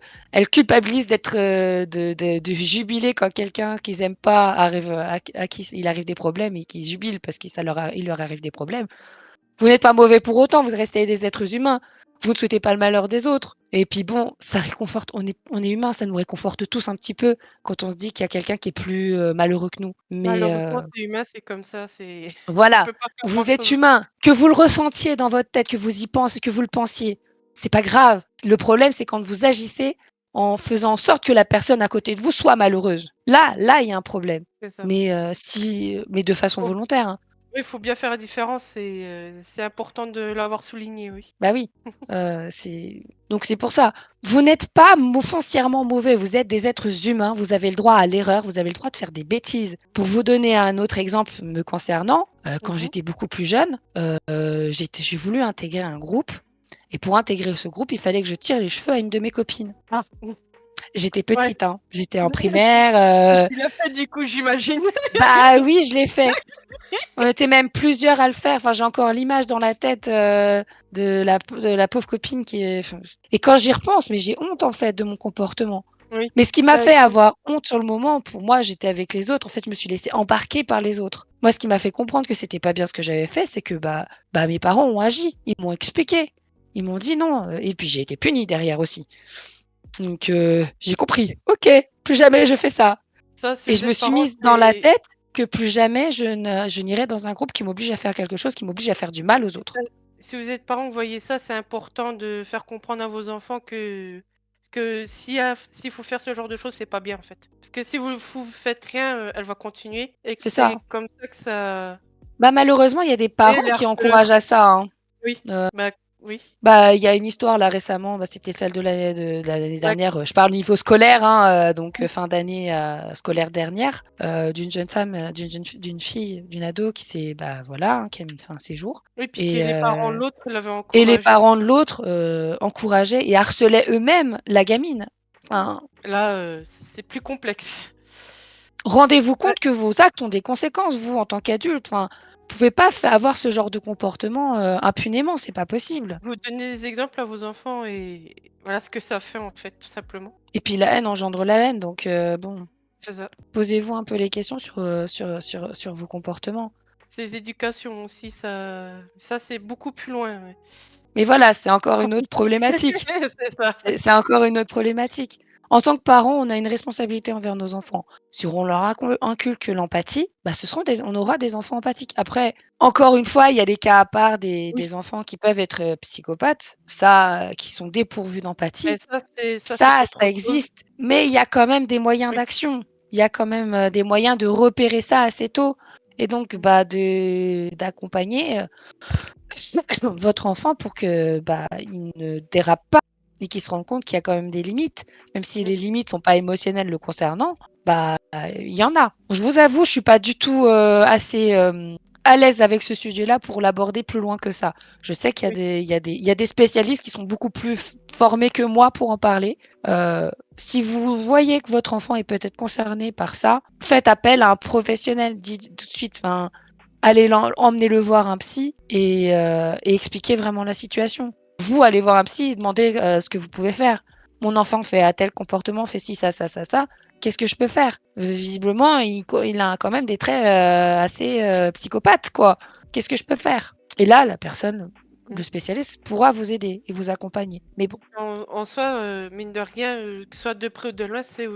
culpabilisent d'être, de jubiler quand quelqu'un qu'ils aiment pas arrive, à qui il arrive des problèmes et qu'ils jubilent parce que il leur arrive des problèmes. Vous n'êtes pas mauvais pour autant, vous restez des êtres humains. Vous ne souhaitez pas le malheur des autres et puis bon, ça réconforte on est humains, ça nous réconforte tous un petit peu quand on se dit qu'il y a quelqu'un qui est plus, malheureux que nous. Mais malheureusement, c'est humain, c'est comme ça, c'est on voilà, peut pas faire vous êtes grand-chose. humain. Que vous le ressentiez dans votre tête, que vous y pensez, que vous le pensiez, c'est pas grave. Le problème, c'est quand vous agissez en faisant en sorte que la personne à côté de vous soit malheureuse. Là, il y a un problème. c'est ça. Mais de façon Faut volontaire, hein. Oui, il faut bien faire la différence et c'est important de l'avoir souligné, oui. Bah oui, c'est pour ça. Vous n'êtes pas foncièrement mauvais, vous êtes des êtres humains, vous avez le droit à l'erreur, vous avez le droit de faire des bêtises. Pour vous donner un autre exemple me concernant, quand Mmh. j'étais beaucoup plus jeune, j'ai voulu intégrer un groupe et pour intégrer ce groupe, il fallait que je tire les cheveux à une de mes copines. Ah. Mmh. J'étais Ouais. petite, hein, j'étais en primaire, Tu l'as fait du coup, j'imagine? bah oui, je l'ai fait. On était même plusieurs à le faire. Enfin, j'ai encore l'image dans la tête, de la pauvre copine qui est enfin et quand j'y repense, mais j'ai honte, en fait, de mon comportement. Oui. Mais ce qui m'a Bah, fait comme avoir honte sur le moment, pour moi, j'étais avec les autres. En fait, je me suis laissée embarquer par les autres. Moi, ce qui m'a fait comprendre que c'était pas bien ce que j'avais fait, c'est que, mes parents ont agi. Ils m'ont expliqué. Ils m'ont dit: «Non», et puis j'ai été punie derrière aussi. Donc j'ai compris. OK, plus jamais je fais ça. ça, si Et vous je me êtes suis parent, mise dans la c'est tête que plus jamais je n'irai dans un groupe qui m'oblige à faire quelque chose, qui m'oblige à faire du mal aux c'est autres. ça. Si vous êtes parent, vous voyez ça, c'est important de faire comprendre à vos enfants que s'il faut faire ce genre de choses, c'est pas bien, en fait. Parce que si vous faites rien, elle va continuer et que C'est ça. c'est comme ça que ça Malheureusement, il y a des et parents les qui encouragent harceleurs. à ça, hein. Oui, Heu, bah, oui, il y a une histoire là récemment, c'était celle de l'année d'acc dernière, je parle au niveau scolaire, hein, oui, fin d'année, scolaire dernière, d'une jeune femme, d'une fille, d'une ado qui s'est, voilà, hein, qui a mis fin à ses jours oui, puis que et les parents de heu l'autre l'avaient et les encouragée. parents de l'autre, encourageaient et harcelaient eux-mêmes la gamine. Enfin, Là, c'est plus complexe. rendez-vous Ouais, compte que vos actes ont des conséquences, vous, en tant qu'adulte. Enfin, vous pouvez pas avoir ce genre de comportement, impunément, c'est pas possible. vous donnez des exemples à vos enfants et voilà ce que ça fait, en fait, tout simplement. Et puis la haine engendre la haine, donc bon, C'est ça. posez-vous un peu les questions sur vos comportements. Ces éducations aussi, ça c'est beaucoup plus loin, ouais. Mais voilà, c'est encore une autre problématique. C'est ça. C'est encore une autre problématique. En tant que parents, on a une responsabilité envers nos enfants. Si on leur inculque l'empathie, on aura des enfants empathiques. Après, encore une fois, il y a des cas à part Oui, des enfants qui peuvent être, psychopathes, ça, qui sont dépourvus mais d'empathie. ça c'est Ça autre chose. existe, mais il y a quand même des moyens Oui. d'action. Il y a quand même, des moyens de repérer ça assez tôt et donc Mmh. de d'accompagner, votre enfant pour que, il ne dérape pas et qu'il se rende compte qu'il y a quand même des limites. Même si Oui. les limites sont pas émotionnelles le concernant, il y en a. Je vous avoue, je suis pas du tout, assez, à l'aise avec ce sujet-là pour l'aborder plus loin que ça. Je sais qu'il y a Oui. des spécialistes qui sont beaucoup plus formés que moi pour en parler. Si vous voyez que votre enfant est peut-être concerné par ça, faites appel à un professionnel. Dites tout de suite, enfin, allez emmenez-le voir un psy et expliquez vraiment la situation. Vous, allez voir un psy et demandez, ce que vous pouvez faire. «Mon enfant fait un tel comportement, fait ci, ça, ça, ça, ça. Qu'est-ce que je peux faire?» Visiblement, il a quand même des traits, assez, psychopathes, quoi. «Qu'est-ce que je peux faire?» Et là, la personne, le Mmh. spécialiste pourra vous aider et vous accompagner. Mais bon, En soi, mine de rien, que ce soit de près ou de loin, c'est,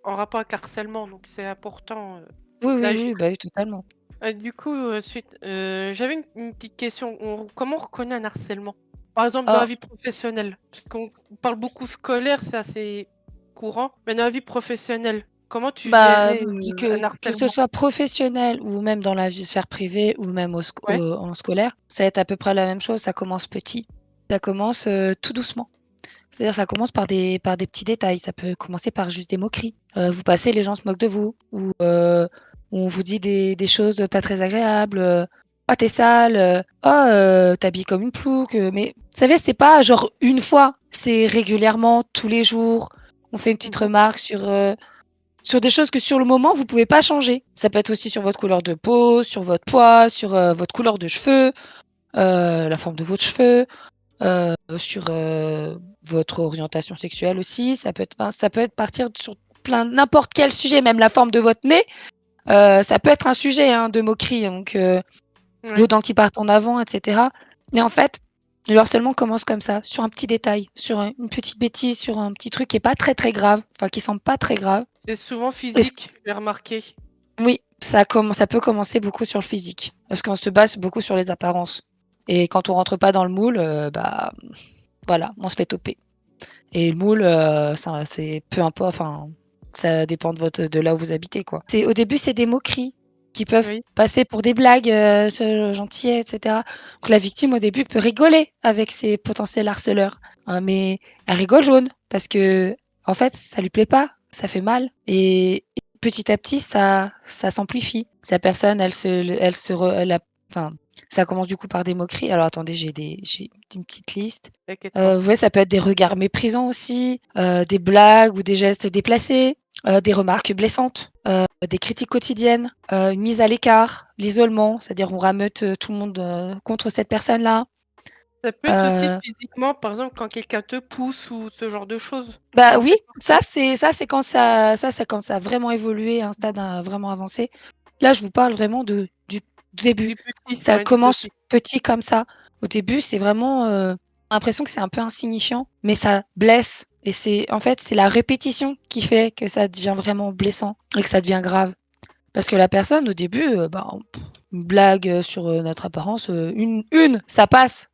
en rapport avec l'harcèlement, donc c'est important, oui, oui, d'agir. oui, oui, totalement. Du coup, j'avais une petite question. Comment on reconnaît un harcèlement? Par exemple, dans la Oh, vie professionnelle, parce qu'on parle beaucoup scolaire, c'est assez courant, mais dans la vie professionnelle, comment tu verrais, un que ce harcèlement? soit professionnel ou même dans la vie sphère privée ou même Ouais, en scolaire, ça va être à peu près la même chose, ça commence petit. Ça commence, tout doucement. C'est-à-dire ça commence par des petits détails, ça peut commencer par juste des moqueries. Vous passez, les gens se moquent de vous ou on vous dit des choses pas très agréables, «Oh tu sale», «Oh, tu comme une plouc», mais vous savez, c'est pas genre une fois, c'est régulièrement, tous les jours. On fait une petite mmh remarque sur des choses que sur le moment vous pouvez pas changer. Ça peut être aussi sur votre couleur de peau, sur votre poids, sur, votre couleur de cheveux, la forme de votre cheveux, sur, votre orientation sexuelle aussi. Ça peut être partir sur n'importe quel sujet, même la forme de votre nez, ça peut être un sujet, hein, de moquerie, donc vos ouais. dents qui partent en avant et cetera. Et en fait, le harcèlement commence comme ça, sur un petit détail, sur, une petite bêtise, sur un petit truc qui est pas très, très grave, enfin qui semble pas très grave. C'est souvent Et c physique, j'ai remarqué. Oui, ça peut commencer beaucoup sur le physique, parce qu'on se base beaucoup sur les apparences et quand on rentre pas dans le moule, voilà, on se fait toper. et le moule, ça c'est peu importe, enfin, ça dépend de là où vous habitez, quoi. C'est au début, c'est des moqueries qui peuvent Oui, passer pour des blagues, gentillets et cetera. Donc la victime, au début, peut rigoler avec ses potentiels harceleurs, mais elle rigole jaune parce qu'en fait, ça lui plaît pas, ça fait mal et petit à petit, ça s'amplifie. Sa personne, elle se re elle a enfin, ça commence du coup par des moqueries. Alors attendez, j'ai une petite liste. t'inquiète pas. Ouais, ça peut être des regards méprisants aussi, des blagues ou des gestes déplacés, des remarques blessantes, des critiques quotidiennes, une mise à l'écart, l'isolement, c'est-à-dire on rameute, tout le monde, contre cette personne-là. Ça peut être aussi Heu, physiquement, par exemple, quand quelqu'un te pousse ou ce genre de choses. Bah, Ça en oui, fait partie? ça c'est quand c'est quand ça a vraiment évolué à un stade, vraiment avancé. Là, je vous parle vraiment de du début. Du petit, Ça ouais, du commence petit. petit comme ça. Au début, c'est vraiment, l'impression que c'est un peu insignifiant, mais ça blesse et c'est en fait, c'est la répétition qui fait que ça devient vraiment blessant et que ça devient grave. Parce que la personne au début, une blague, sur, notre apparence, ça passe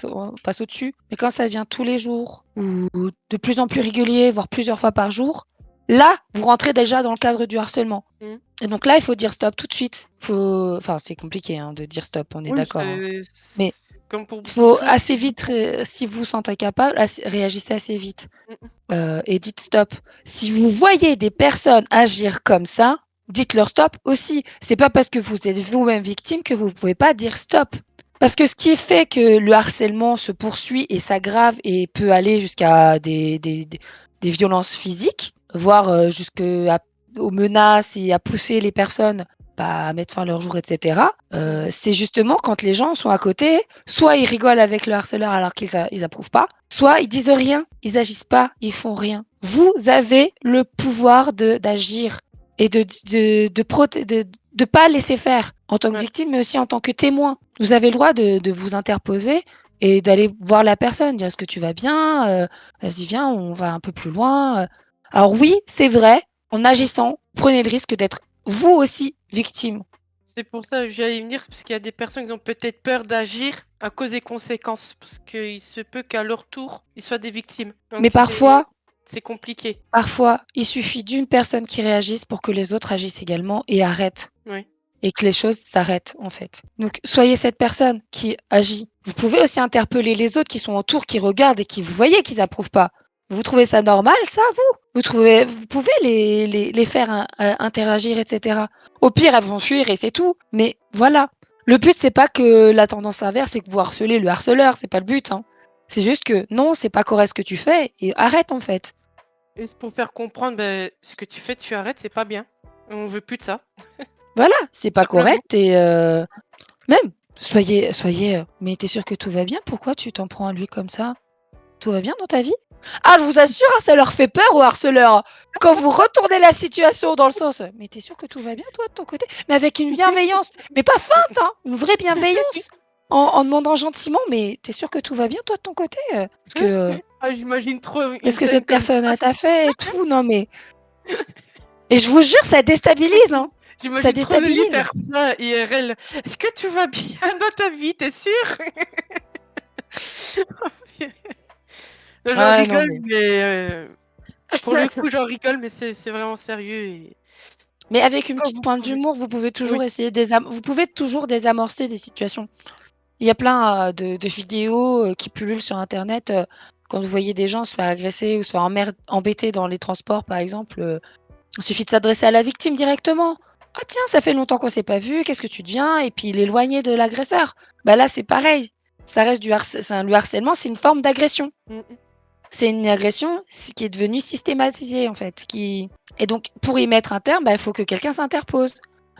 on passe au-dessus. Mais quand ça devient tous les jours ou de plus en plus régulier, voire plusieurs fois par jour, là, vous rentrez déjà dans le cadre du harcèlement Mmh. et donc là, il faut dire stop tout de suite. Faut enfin, c'est compliqué, hein, de dire stop, on est Oui, d'accord, hein. Mais c'est comme pour il beaucoup de faut choses, assez c'est vite beaucoup. si vous vous sentez capable, réagissez assez vite. Mmh mh. Et dites stop. Si vous voyez des personnes agir comme ça, dites-leur stop aussi. C'est pas parce que vous êtes vous-même victime que vous pouvez pas dire stop. Parce que ce qui fait que le harcèlement se poursuit et s'aggrave et peut aller jusqu'à des violences physiques, voire, aux menaces et à pousser les personnes, bah, à mettre fin à leur jour et cetera, Mmh. c'est justement quand les gens sont à côté, soit ils rigolent avec le harceleur alors qu'ils approuvent pas, soit ils disent rien, ils agissent pas, ils font rien. Vous avez le pouvoir d'agir et de pas laisser faire en tant que Ouais, victime, mais aussi en tant que témoin. Vous avez le droit de vous interposer et d'aller voir la personne, dire: «Est-ce que tu vas bien? Vas-y viens, on va un peu plus loin», Alors oui, c'est vrai, en mmh. agissant, prenez le risque d'être vous aussi victime. C'est pour ça que j'allais venir, parce qu'il y a des personnes qui ont peut-être peur d'agir à cause des conséquences, parce qu'il se peut qu'à leur tour, ils soient des victimes. Donc Mais c'est compliqué. parfois, il suffit d'une personne qui réagisse pour que les autres agissent également et arrêtent. Oui. Et que les choses s'arrêtent, en fait. Donc soyez cette personne qui agit. Vous pouvez aussi interpeller les autres qui sont autour, qui regardent et qui vous voyez qu'ils approuvent pas. Vous trouvez ça normal ça, vous? Vous pouvez les faire interagir et cetera. Au pire, elles vont fuir et c'est tout, mais voilà. Le but, c'est pas que la tendance inverse, c'est que vous harcelez le harceleur, c'est pas le but, hein. C'est juste que non, c'est pas correct ce que tu fais et arrête, en fait. Et c'est pour faire comprendre, beh, ce que tu fais, tu arrêtes, c'est pas bien. On veut plus de ça, Voilà, c'est tout pas simplement. correct et même, «Mais tu es sûr que tout va bien? Pourquoi tu t'en prends à lui comme ça? Tout va bien dans ta vie?» Ah, je vous assure, hein, ça leur fait peur aux harceleurs. Quand vous retournez la situation dans le sens, «Mais tu es sûr que tout va bien toi de ton côté?» mais avec une bienveillance, mais pas feinte, hein, une vraie bienveillance, en demandant gentiment: «Mais tu es sûr que tout va bien toi de ton côté? Parce que, Ah, j'imagine trop une qu'est-ce que scène cette comme personne ça. elle t'a fait et tout?» non mais et je vous jure, ça déstabilise, hein, ça J'imagine trop Loli déstabilise. faire ça IRL. «Est-ce que tu vas bien dans ta vie? Tu es sûr?» J'en Ah non rigole, mais mais pour le coup, j'en rigole, mais c'est vraiment sérieux et Mais avec une quand petite vous pointe pouvez. d'humour, vous pouvez Oui, toujours essayer vous pouvez toujours désamorcer des situations. Il y a plein, de vidéos, qui pullulent sur internet, quand vous voyez des gens se faire agresser ou se faire embêter dans les transports par exemple, il suffit de s'adresser à la victime directement. «Ah tiens, ça fait longtemps qu'on s'est pas vu, qu'est-ce que tu deviens?» et puis l'éloigner de l'agresseur. Bah là, c'est pareil, ça reste le harcèlement, c'est une forme d'agression. mmh mh. C'est une agression qui est devenue systématisée, en fait, qui et donc pour y mettre un terme, bah, il faut que quelqu'un s'interpose.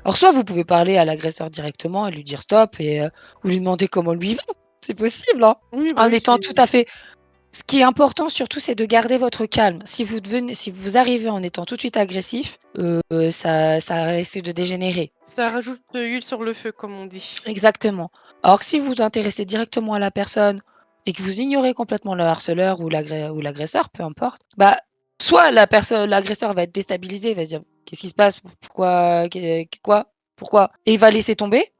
Alors soit vous pouvez parler à l'agresseur directement et lui dire stop ou lui demander comment lui va. C'est possible, hein, Oui, bah, en oui, étant c'est tout à fait ce qui est important surtout, c'est de garder votre calme. Si vous arrivez en étant tout de suite agressif, ça risque de dégénérer. ça rajoute de l'huile sur le feu, comme on dit. Exactement. Alors que si vous vous intéressez directement à la personne et que vous ignorez complètement le harceleur ou l'agresseur, peu importe, bah, soit l'agresseur va être déstabilisé, il va se dire: «Qu'est-ce qui se passe? Pourquoi? Quoi? Pourquoi?» et il va laisser tomber.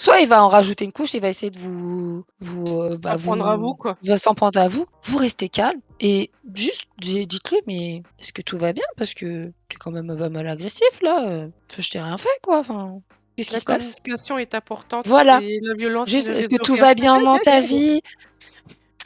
Soit il va en rajouter une couche, il va essayer de S'en prendre à vous, vous quoi. va s'en prendre à vous. Vous restez calme et juste dites-lui: «Mais est-ce que tout va bien? Parce que tu es quand même pas mal agressif là, enfin je t'ai rien fait quoi, enfin, qu'est-ce qui La se passe?» communication est importante Voilà, et la violence juste: ne «Est-ce que résout tout rien. va bien dans ta vie?»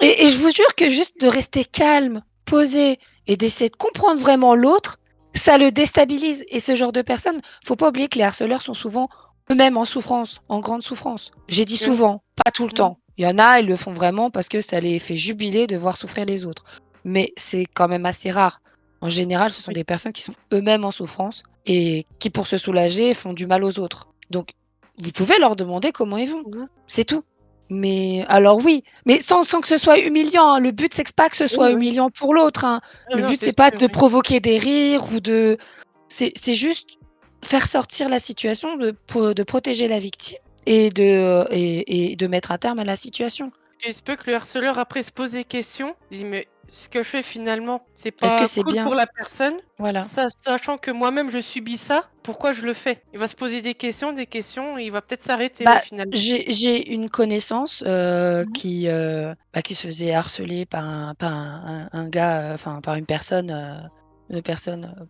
Et je vous jure que juste de rester calme, posé et d'essayer de comprendre vraiment l'autre, ça le déstabilise et ce genre de personnes, faut pas oublier que les harceleurs sont souvent eux-mêmes en souffrance, en grande souffrance. J'ai dit Oui. souvent, pas tout le Mmh. temps. Il y en a, ils le font vraiment parce que ça les fait jubiler de voir souffrir les autres. Mais c'est quand même assez rare. En général, ce sont Oui. des personnes qui sont eux-mêmes en souffrance et qui, pour se soulager, font du mal aux autres. Donc, vous pouvez leur demander comment ils vont. Mmh mh. C'est tout. Mais alors oui, mais sans que ce soit humiliant, hein. Le but, c'est que pas que ce Oui, soit oui. humiliant pour l'autre, hein. Non, Le non, but, c'est c'est pas sûr, de oui. provoquer des rires ou de c'est juste faire sortir la situation, de protéger la victime et de mettre un terme à la situation. Et il se peut que le harceleur après se pose des questions. Il dit: «Mais ce que je fais finalement, c'est Est-ce que pas c'est cool bien? pour la personne, Voilà. sachant que moi-même je subis ça, pourquoi je le fais?» Il va se poser des questions et il va peut-être s'arrêter, oui, Bah, finalement. j'ai une connaissance, Mmh mh. qui se faisait harceler par un gars, enfin par une personne,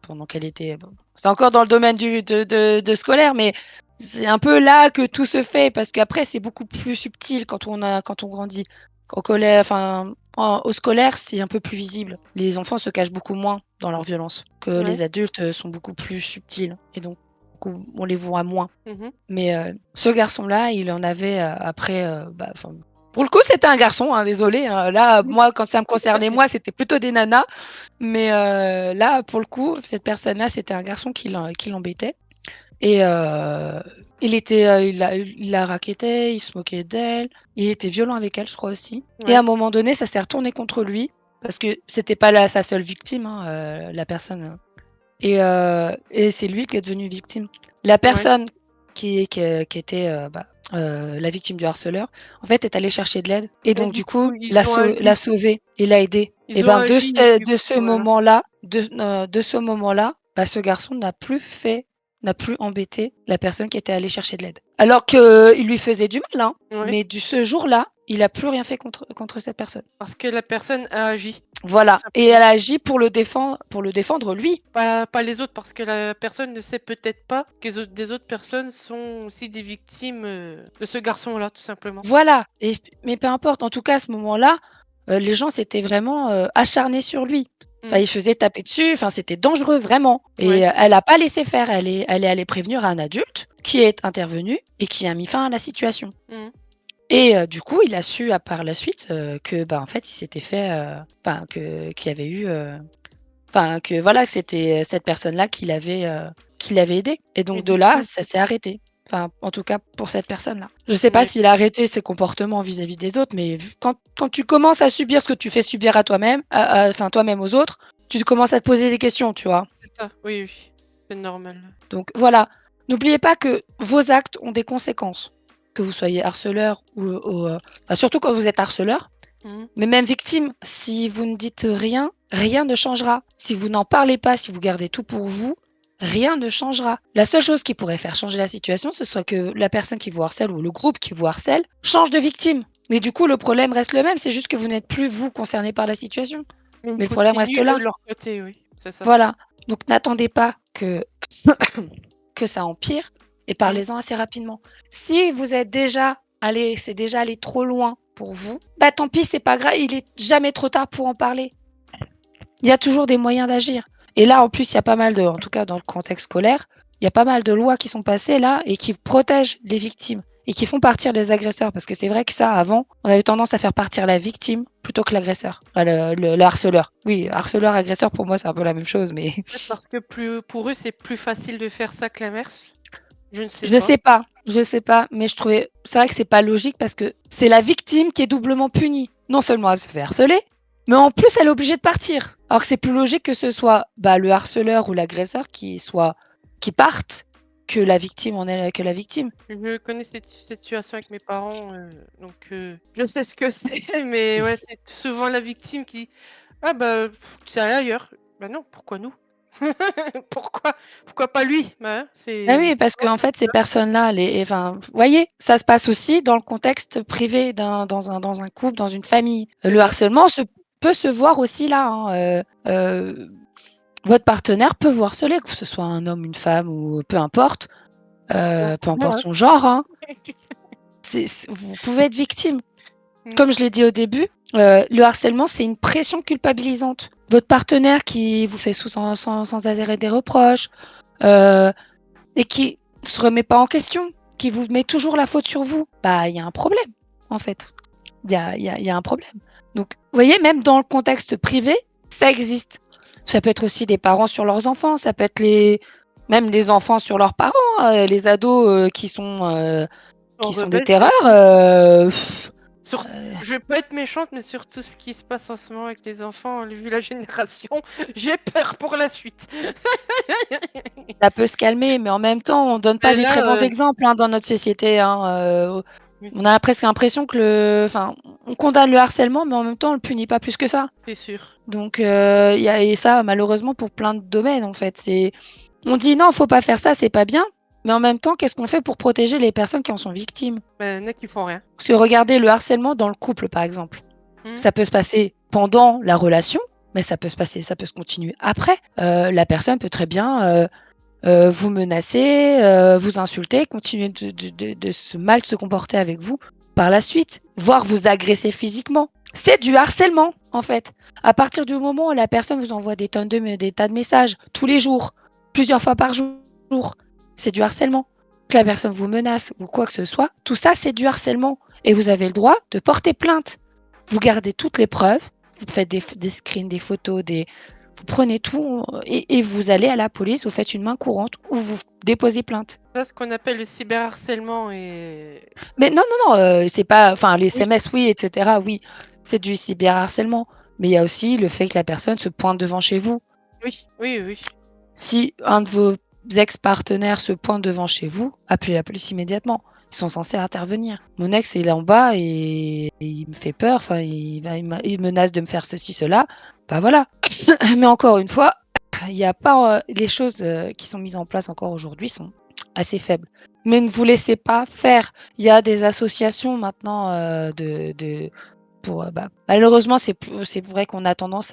pendant qu'elle était bon, c'est encore dans le domaine du de scolaire, mais c'est un peu là que tout se fait parce qu'après c'est beaucoup plus subtil quand on grandit. Au collè enfin, au scolaire, c'est un peu plus visible. Les enfants se cachent beaucoup moins dans leur violence que Ouais. les adultes, sont beaucoup plus subtils et donc on les voit moins. Mmh mh. Mais ce garçon-là, il en avait, après, bah, enfin, pour le coup, c'était un garçon, hein, désolé, hein. Là, Mmh. moi, quand ça me concernait moi, c'était plutôt des nanas. Mais là, pour le coup, cette personne-là, c'était un garçon qui l'embêtait et il la rackettait, il se moquait d'elle, il était violent avec elle, je crois aussi et à un Ouais, moment donné, ça s'est retourné contre lui parce que c'était pas sa seule victime, hein, la personne, et c'est lui qui est devenu victime. La ouais. personne qui était, la victime du harceleur, en fait, est allée chercher de l'aide et Et donc du du coup, coup, ils ont l'a agi. sauvé et l'a aidé et Ils ont ben, agi du de ce coup, voilà. moment-là, de ce moment-là, bah, ce garçon n'a plus embêté la personne qui était allée chercher de l'aide. Alors qu'il lui faisait du mal, hein, Ouais, mais ce jour-là, il a plus rien fait contre cette personne. parce que la personne a agi, tout Voilà et elle simplement. a agi pour le défendre lui. Pas les autres, parce que la personne ne sait peut-être pas que les autres des autres personnes sont aussi des victimes, de ce garçon-là, tout simplement. Voilà et mais peu importe, en tout cas à ce moment-là, les gens s'étaient vraiment, acharnés sur lui. Enfin, Mmh. ils se faisaient taper dessus, enfin c'était dangereux vraiment et Ouais. elle a pas laissé faire. Elle est allée prévenir un adulte qui est intervenu et qui a mis fin à la situation Mmh. et du coup, il a su à par la suite, que, bah, en fait, il s'était fait, enfin qu'il y avait eu, enfin que voilà, c'était cette personne-là qui l'avait aidé et Et donc de du là, coup, ça s'est arrêté. Enfin, en tout cas pour cette personne-là. Je sais pas ouais, s'il a arrêté ses comportements vis-à-vis des autres, mais vu quand tu commences à subir ce que tu fais subir à toi-même, à enfin toi-même aux autres, tu commences à te poser des questions, tu vois? c'est ça. Oui, oui, c'est normal. Donc voilà, n'oubliez pas que vos actes ont des conséquences, que vous soyez harceleur enfin surtout quand vous êtes harceleur, Mmh. mais même victime, si vous ne dites rien, rien ne changera. Si vous n'en parlez pas, si vous gardez tout pour vous, rien ne changera. La seule chose qui pourrait faire changer la situation, ce serait que la personne qui vous harcèle ou le groupe qui vous harcèle change de victime. Mais du coup, le problème reste le même, c'est juste que vous n'êtes plus, vous, concerné par la situation. Mais ils Mais le problème reste continuent, eux, là. de leur côté, oui, c'est ça. Voilà. Donc n'attendez pas que, que ça empire et Mmh. parlez-en assez rapidement. Si vous êtes déjà allé, c'est déjà allé trop loin pour vous, bah tant pis, c'est pas grave, il est jamais trop tard pour en parler. Il y a toujours des moyens d'agir. Et là, en plus, il y a pas mal de, en tout cas dans le contexte scolaire, il y a pas mal de lois qui sont passées là et qui protègent les victimes et qui font partir les agresseurs. Parce que c'est vrai que ça, avant, on avait tendance à faire partir la victime plutôt que l'agresseur, le harceleur. Oui, harceleur, agresseur, pour moi, c'est un peu la même chose, mais Peut-être parce que plus pour eux, c'est plus facile de faire ça que l'inverse? Je ne sais je pas. sais pas, je sais pas, mais je trouvais, c'est vrai que c'est pas logique parce que c'est la victime qui est doublement punie. Non seulement elle se fait harceler, mais en plus elle est obligée de partir. Alors que c'est plus logique que ce soit, bah, le harceleur ou l'agresseur qui parte que la victime. Je connais cette situation avec mes parents, donc je sais ce que c'est, mais ouais, c'est souvent la victime qui: «Ah bah, tu es allé ailleurs». Bah non, pourquoi nous? Pourquoi pourquoi pas lui? Hein, Ah c'est oui, parce qu'en fait, ces personnes-là, vous voyez, ça se passe aussi dans le contexte privé dans un couple, dans une famille. c'est Le ça. harcèlement peut se voir aussi là, hein, votre partenaire peut vous harceler, que ce soit un homme, une femme ou peu importe Hein. son genre, hein. Vous pouvez être victime. Mmh. Comme je l'ai dit au début, le harcèlement, c'est une pression culpabilisante. Votre partenaire qui vous fait sans arrêt des reproches, heu et qui se remet pas en question, qui vous met toujours la faute sur vous, bah, il y a un problème, en fait. Il y a un problème. Donc, vous voyez, même dans le contexte privé, ça existe. Ça peut être aussi des parents sur leurs enfants, ça peut être même les enfants sur leurs parents, les ados, En qui sont des rebelle, terreurs, sur heu, je vais pas être méchante, mais sur tout ce qui se passe en ce moment avec les enfants, vu la génération, j'ai peur pour la suite. ça peut se calmer, mais en même temps, on donne pas Mais des là, très bons exemples, hein, dans notre société, hein, oui, on a presque l'impression que on condamne le harcèlement, mais en même temps, on le punit pas plus que ça. c'est sûr. Donc, il y a et ça malheureusement pour plein de domaines en fait. On dit: «Non, faut pas faire ça, c'est pas bien», mais en même temps, qu'est-ce qu'on fait pour protéger les personnes qui en sont victimes? Ben, il y en a qui font rien. Parce que regardez le harcèlement dans le couple, par exemple. Mmh. Ça peut se passer pendant la relation, mais ça peut se continuer après. La personne peut très bien, vous menacer, vous insulter, continuer de mal se comporter avec vous par la suite, voire vous agresser physiquement. C'est du harcèlement, en fait. À partir du moment où la personne vous envoie des tas de messages tous les jours, plusieurs fois par jour, c'est du harcèlement. Que la personne vous menace ou quoi que ce soit, tout ça, c'est du harcèlement et vous avez le droit de porter plainte. Vous gardez toutes les preuves, vous faites des screens, des photos, vous prenez tout et vous allez à la police, vous faites une main courante ou vous déposez plainte. C'est ce qu'on appelle le cyberharcèlement et Mais non, non, non, c'est pas les oui, SMS oui et cetera, oui, c'est du cyberharcèlement. Mais il y a aussi le fait que la personne se pointe devant chez vous. oui, oui, oui. Si un de vos ex-partenaires se pointe devant chez vous, appelez la police immédiatement. Ils sont censés intervenir. Mon ex, il est en bas et il me fait peur, il menace de me faire ceci, cela. Bah voilà. Mais encore une fois, il y a pas, les choses, qui sont mises en place encore aujourd'hui sont assez faibles. Mais ne vous laissez pas faire. Il y a des associations maintenant, malheureusement, c'est vrai qu'on a tendance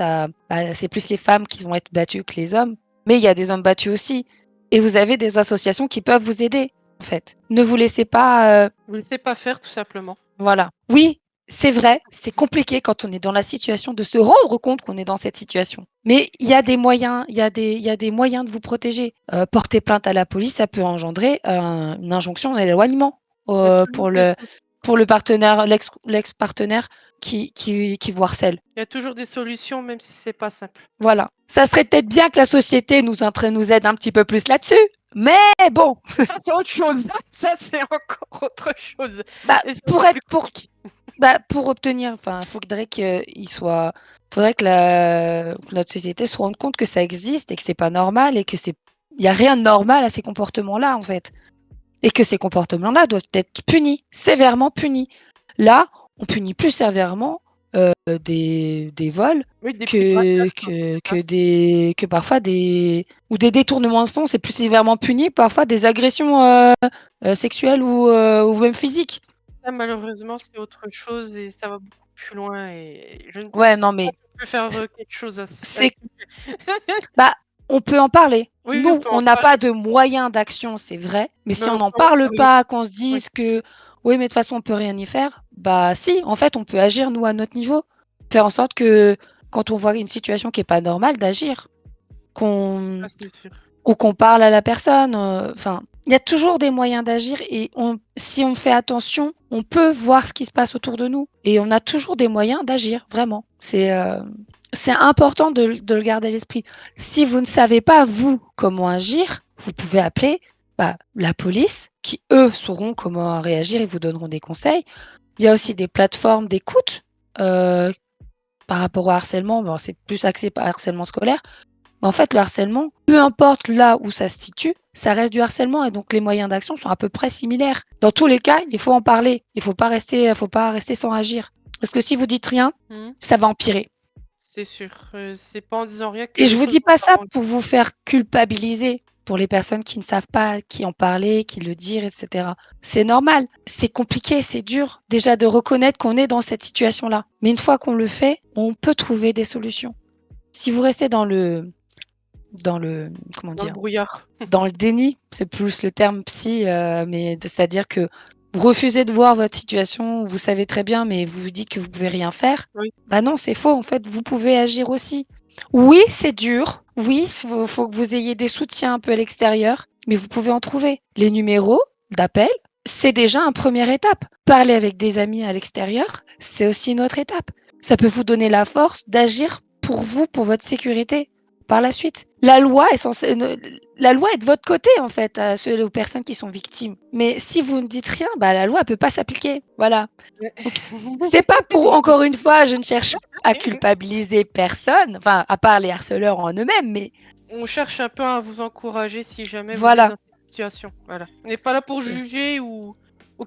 c'est plus les femmes qui vont être battues que les hommes, mais il y a des hommes battus aussi et vous avez des associations qui peuvent vous aider, en fait. Ne vous laissez pas, Vous laissez pas faire tout simplement. voilà. Oui, c'est vrai, c'est compliqué quand on est dans la situation de se rendre compte qu'on est dans cette situation. Mais il y a des moyens, il y a des moyens de vous protéger. Porter plainte à la police, ça peut engendrer une injonction d'éloignement, Il y a toujours pour des le partenaire, l'ex-partenaire qui vous harcèle. il y a toujours des solutions même si c'est pas simple. Voilà. Ça serait peut-être bien que la société nous aide un petit peu plus là-dessus, mais bon, Ça, c'est autre chose. Ça, c'est encore autre chose bah, et c'est pour encore être plus pour compliqué. Pour obtenir, faudrait que notre société se rende compte que ça existe et que c'est pas normal et que c'est il y a rien de normal à ces comportements-là, en fait et que ces comportements-là doivent être punis, sévèrement punis. Là, on punit plus sévèrement, des vols Oui, des petits braquages, quoi, c'est ça. que parfois des détournements de fonds, c'est plus sévèrement puni, parfois des agressions, sexuelles ou même physiques. Ça, malheureusement, c'est autre chose et ça va beaucoup plus loin et je ne Ouais, pense non, pas mais qu'on peut faire, c quelque chose à ce c'est sujet. bah, on peut en parler. Oui, oui, on Nous, peut en on n'a parler, pas de moyens d'action, c'est vrai, mais mais si on on n'en peut en parle parler. pas, qu'on se Oui, dise que: «Oui, mais de toute façon, on peut rien y faire», bah si, en fait, on peut agir nous à notre niveau. Faire en sorte que quand on voit une situation qui est pas normale, d'agir. ça, Qu'on c'est sûr. Ou qu'on parle à la personne, il y a toujours des moyens d'agir et si on fait attention, on peut voir ce qui se passe autour de nous et on a toujours des moyens d'agir, vraiment. C'est important de le garder à l'esprit. Si vous ne savez pas, vous, comment agir, vous pouvez appeler, la police qui, eux, sauront comment réagir et vous donneront des conseils. Il y a aussi des plateformes d'écoute, heu, par rapport au harcèlement. Bon, c'est plus axé par harcèlement scolaire. Mais en fait, le harcèlement, peu importe là où ça se situe, ça reste du harcèlement et donc les moyens d'action sont à peu près similaires. Dans tous les cas, il faut en parler. Il faut pas rester sans agir. Parce que si vous dites rien, Mmh. ça va empirer. c'est sûr. C'est pas en disant rien que Et les je vous choses dis vont pas ça s'arranger. pour vous faire culpabiliser, pour les personnes qui ne savent pas, qui en parler, qui le dire et cetera. C'est normal, c'est compliqué, c'est dur déjà de reconnaître qu'on est dans cette situation-là. Mais une fois qu'on le fait, on peut trouver des solutions. Si vous restez dans le comment Dans le dire? brouillard. Dans le déni, c'est plus le terme psy, mais c'est-à-dire que vous refusez de voir votre situation, vous savez très bien, mais vous vous dites que vous pouvez rien faire. Oui. Bah non, c'est faux, en fait, vous pouvez agir aussi. Oui, c'est dur, oui, faut que vous ayez des soutiens un peu à l'extérieur, mais vous pouvez en trouver. Les numéros d'appel, c'est déjà une première étape. Parler avec des amis à l'extérieur, c'est aussi une autre étape. Ça peut vous donner la force d'agir pour vous, pour votre sécurité par la suite. La loi est de votre côté, en fait, aux personnes qui sont victimes. Mais si vous ne dites rien, bah, la loi ne peut pas s'appliquer. Voilà. Ouais. Donc, c'est pas pour encore une fois, je ne cherche à culpabiliser personne, enfin, à part les harceleurs en eux-mêmes, mais On cherche un peu à vous encourager si jamais vous êtes voilà. dans cette situation. Voilà. On n'est pas là pour C'est juger ou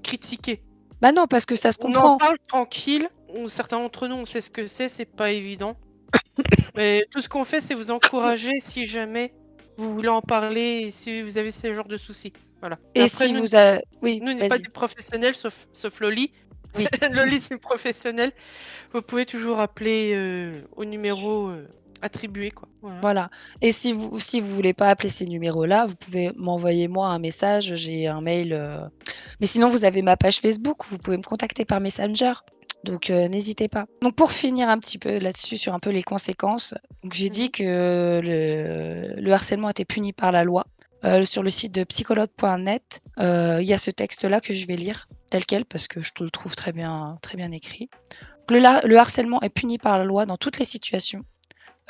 critiquer. bah, non, parce que ça se On en comprend. parle tranquille. Certains d'entre nous, on sait ce que c'est pas évident. Mais tout ce qu'on fait, c'est vous encourager si jamais vous voulez en parler et si vous avez ce genre de soucis. Voilà. Mais Et après, si vous a oui, nous, on n'est pas vas-y. des professionnels, sauf Loli. Oui. Loli, c'est une professionnelle. Vous pouvez toujours appeler au numéro attribué, quoi. Voilà. Voilà et si vous voulez pas appeler ces numéros-là, vous pouvez m'envoyer moi un message, j'ai un mail, mais sinon vous avez ma page Facebook, vous pouvez me contacter par Messenger, donc n'hésitez pas. Donc pour finir un petit peu là-dessus sur un peu les conséquences, donc j'ai dit Mhm. que le harcèlement était puni par la loi. Sur le site de psychologue.net, il y a ce texte-là que je vais lire tel quel parce que je le trouve très bien écrit. Le harcèlement est puni par la loi dans toutes les situations.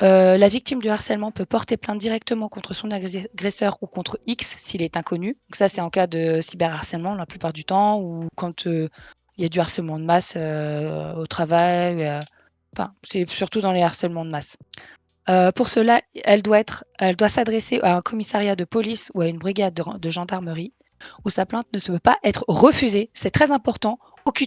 La victime du harcèlement peut porter plainte directement contre son agresseur ou contre X s'il est inconnu. Donc ça, c'est en cas de cyberharcèlement la plupart du temps ou quand, il y a du harcèlement de masse, au travail, enfin, c'est surtout dans les harcèlements de masse. Pour cela, elle doit s'adresser à un commissariat de police ou à une brigade de gendarmerie où sa plainte ne peut pas être refusée. C'est très important.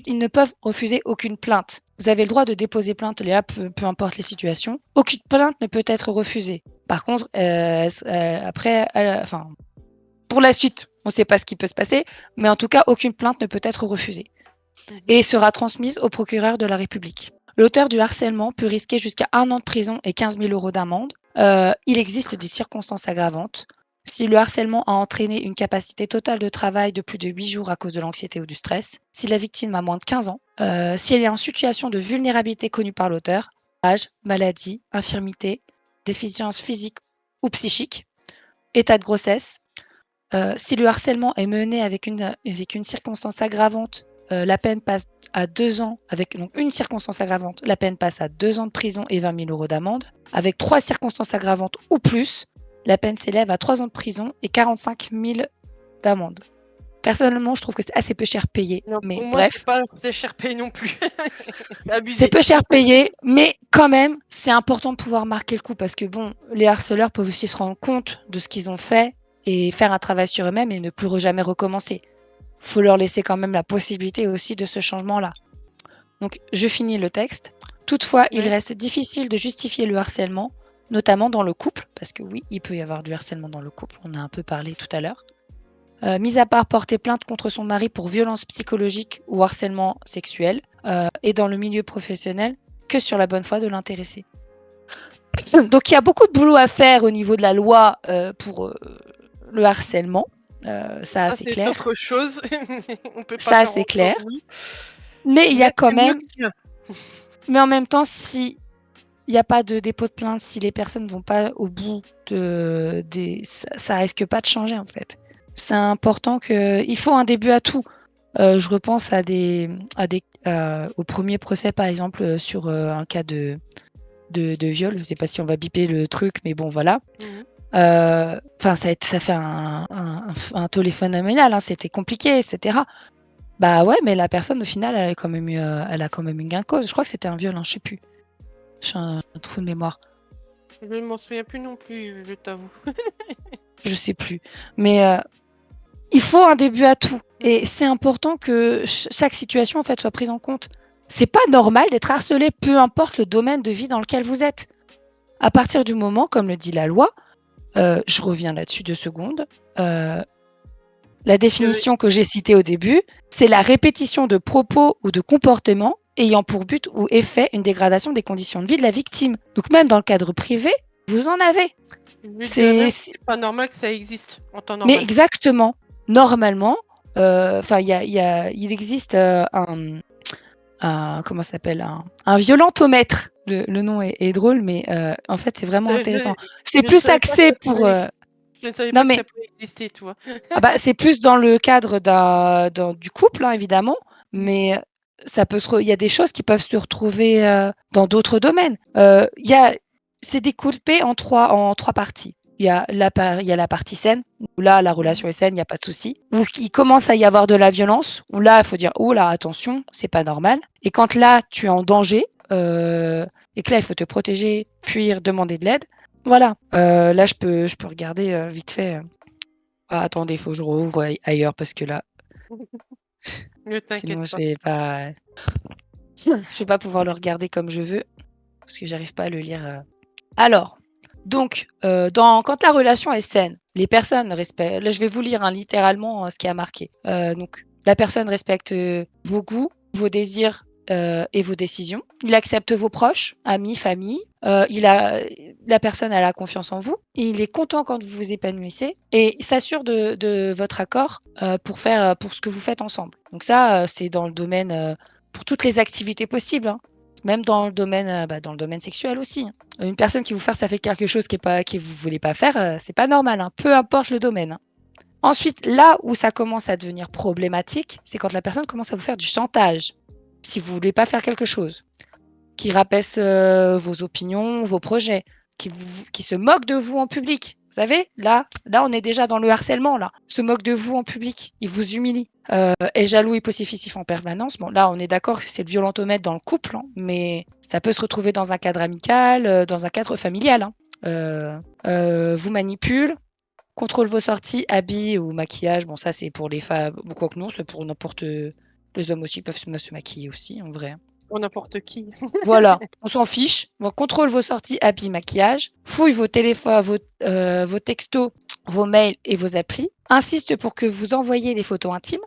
Ils ne peuvent refuser aucune plainte. Vous avez le droit de déposer plainte, là, peu importe les situations. Aucune plainte ne peut être refusée. Par contre, après, enfin, pour la suite, on ne sait pas ce qui peut se passer, mais en tout cas, aucune plainte ne peut être refusée Mhm. et sera transmise au procureur de la République. L'auteur du harcèlement peut risquer jusqu'à 1 an de prison et 15 000 € d'amende. Il existe des circonstances aggravantes. Si le harcèlement a entraîné une capacité totale de travail de plus de 8 jours à cause de l'anxiété ou du stress, si la victime a moins de 15 ans, si elle est en situation de vulnérabilité connue par l'auteur, âge, maladie, infirmité, déficience physique ou psychique, état de grossesse, si le harcèlement est mené avec une circonstance aggravante, la peine passe à 2 ans avec donc une circonstance aggravante, la peine passe à 2 ans de prison et 20 000 € d'amende. Avec 3 circonstances aggravantes ou plus, la peine s'élève à 3 ans de prison et 45 000 d'amende. Personnellement, je trouve que c'est assez peu cher payé, Non, mais pour moi, c'est bref. pas c'est cher payé non plus. C'est C'est abusé. peu cher payé, mais quand même, c'est important de pouvoir marquer le coup parce que bon, les harceleurs peuvent aussi se rendre compte de ce qu'ils ont fait et faire un travail sur eux-mêmes et ne plus jamais recommencer. Faut leur laisser quand même la possibilité aussi de ce changement-là. Donc, je finis le texte. Toutefois, il Ouais. reste difficile de justifier le harcèlement, notamment dans le couple, parce que oui, il peut y avoir du harcèlement dans le couple, on a un peu parlé tout à l'heure. Mis à part porter plainte contre son mari pour violence psychologique ou harcèlement sexuel, et dans le milieu professionnel, que sur la bonne foi de l'intéressé. Donc il y a beaucoup de boulot à faire au niveau de la loi pour le harcèlement, ça Ça, c'est c'est clair. autre chose. On peut pas Ça faire c'est entre clair. vous, Mais il y a mais quand c'est mieux même, que rien. mais en même temps, si il n'y a pas de dépôt de plainte, si les personnes ne vont pas au bout ça risque pas de changer en fait. C'est important que, il faut un début à tout. Je repense au premier procès par exemple sur un cas de viol. Je ne sais pas si on va biper le truc, mais bon voilà. Mmh. Enfin, ça fait un tollé phénoménal, hein, c'était compliqué, et cetera. Bah ouais, mais la personne au final, elle a quand même eu gain de cause. Je crois que c'était un viol, hein, je sais plus. J'ai un trou de mémoire, Je ne m'en souviens plus non plus, je t'avoue. je sais plus. Mais il faut un début à tout Mmh. et c'est important que chaque situation en fait soit prise en compte. C'est pas normal d'être harcelé, peu importe le domaine de vie dans lequel vous êtes. À partir du moment, comme le dit la loi, je reviens là-dessus 2 secondes, la Que définition que j'ai citée au début, c'est la répétition de propos ou de comportements ayant pour but ou effet une dégradation des conditions de vie de la victime. Donc même dans le cadre privé, vous en avez. je dirais C'est même que c'est pas normal que ça existe en temps Mais normal. exactement. Normalement, enfin il existe, comment ça s'appelle? Un violentomètre. Le nom est drôle, mais en fait, c'est vraiment intéressant. C'est Je ne plus savais pas que axé ça pour, pouvait je ne savais non pas que mais ça pouvait exister, tu vois? ah bah, c'est plus dans le cadre du couple, hein, évidemment, mais ça peut il y a des choses qui peuvent se retrouver, dans d'autres domaines. C'est découpé en trois parties. Il y a la partie saine, où là, la Mmh. relation est saine, il y a pas de souci. Où il commence à y avoir de la violence, où là, il faut dire: «Oh là, attention, c'est pas normal» et quand là, tu es en danger, et que là, il faut te protéger, fuir, demander de l'aide, voilà. Là, je peux regarder, vite fait, ah attendez, faut que je rouvre ailleurs parce que là, Ne sinon t'inquiète pas. je vais pas pouvoir le regarder comme je veux parce que j'arrive pas à le lire. Alors, donc, quand la relation est saine, les personnes respectent. Là, je vais vous lire, hein, littéralement, ce qui a marqué. Donc, la personne respecte, vos goûts, vos désirs, et vos décisions. Il accepte vos proches, amis, famille. La personne a la confiance en vous. Il est content quand vous vous épanouissez et il s'assure de votre accord, pour ce que vous faites ensemble. Donc ça, c'est dans le domaine, pour toutes les activités possibles, hein. Même dans le domaine sexuel aussi, hein. Une personne qui vous force à faire quelque chose que vous voulez pas faire, c'est pas normal, hein, peu importe le domaine, hein. Ensuite, là où ça commence à devenir problématique, c'est quand la personne commence à vous faire du chantage. Si vous voulez pas faire quelque chose, qui rabaisse, vos opinions, vos projets, qui se moque de vous en public. Vous savez, là, on est déjà dans le harcèlement, là. Se moque de vous en public, il vous humilie, est jaloux et possessif en permanence. Bon, là, on est d'accord que c'est le violentomètre dans le couple, hein, mais ça peut se retrouver dans un cadre amical, dans un cadre familial, hein. Vous manipule, contrôle vos sorties, habits ou maquillage. Bon, ça, c'est pour les femmes, ou quoique non, c'est pour n'importe, les hommes aussi peuvent se maquiller aussi, en vrai, hein. Pour n'importe qui. Voilà, on s'en fiche. Bon, contrôle vos sorties, applis, maquillage, fouille vos téléphones, vos textos, vos mails et vos applis, insiste pour que vous envoyiez des photos intimes,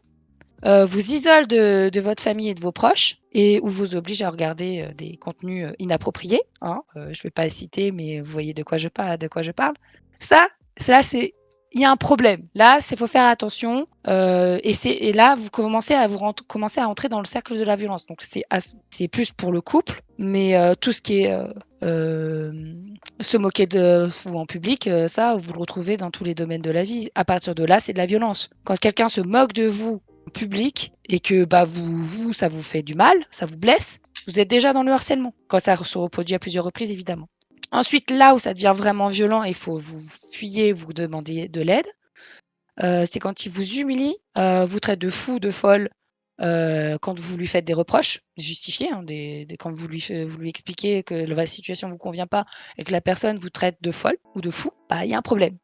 vous isole de votre famille et de vos proches et ou vous oblige à regarder, des contenus, inappropriés, hein. Je ne vais pas les citer, mais vous voyez de quoi je parle. Ça, c'est il y a un problème. Là, c'est faut faire attention, et là, vous commencez à commencez à entrer dans le cercle de la violence. Donc c'est plus pour le couple, mais tout ce qui est, se moquer de vous en public, ça, vous le retrouvez dans tous les domaines de la vie. À partir de là, c'est de la violence. Quand quelqu'un se moque de vous public et que bah, ça vous fait du mal, ça vous blesse, vous êtes déjà dans le harcèlement, quand ça se reproduit à plusieurs reprises, évidemment. Ensuite, là où ça devient vraiment violent et il faut vous fuyer, vous demander de l'aide, c'est quand il vous humilie, vous traite de fou, de folle, quand vous lui faites des reproches justifiés, hein, quand vous lui expliquez que la situation ne vous convient pas et que la personne vous traite de folle ou de fou, bah, il y a un problème.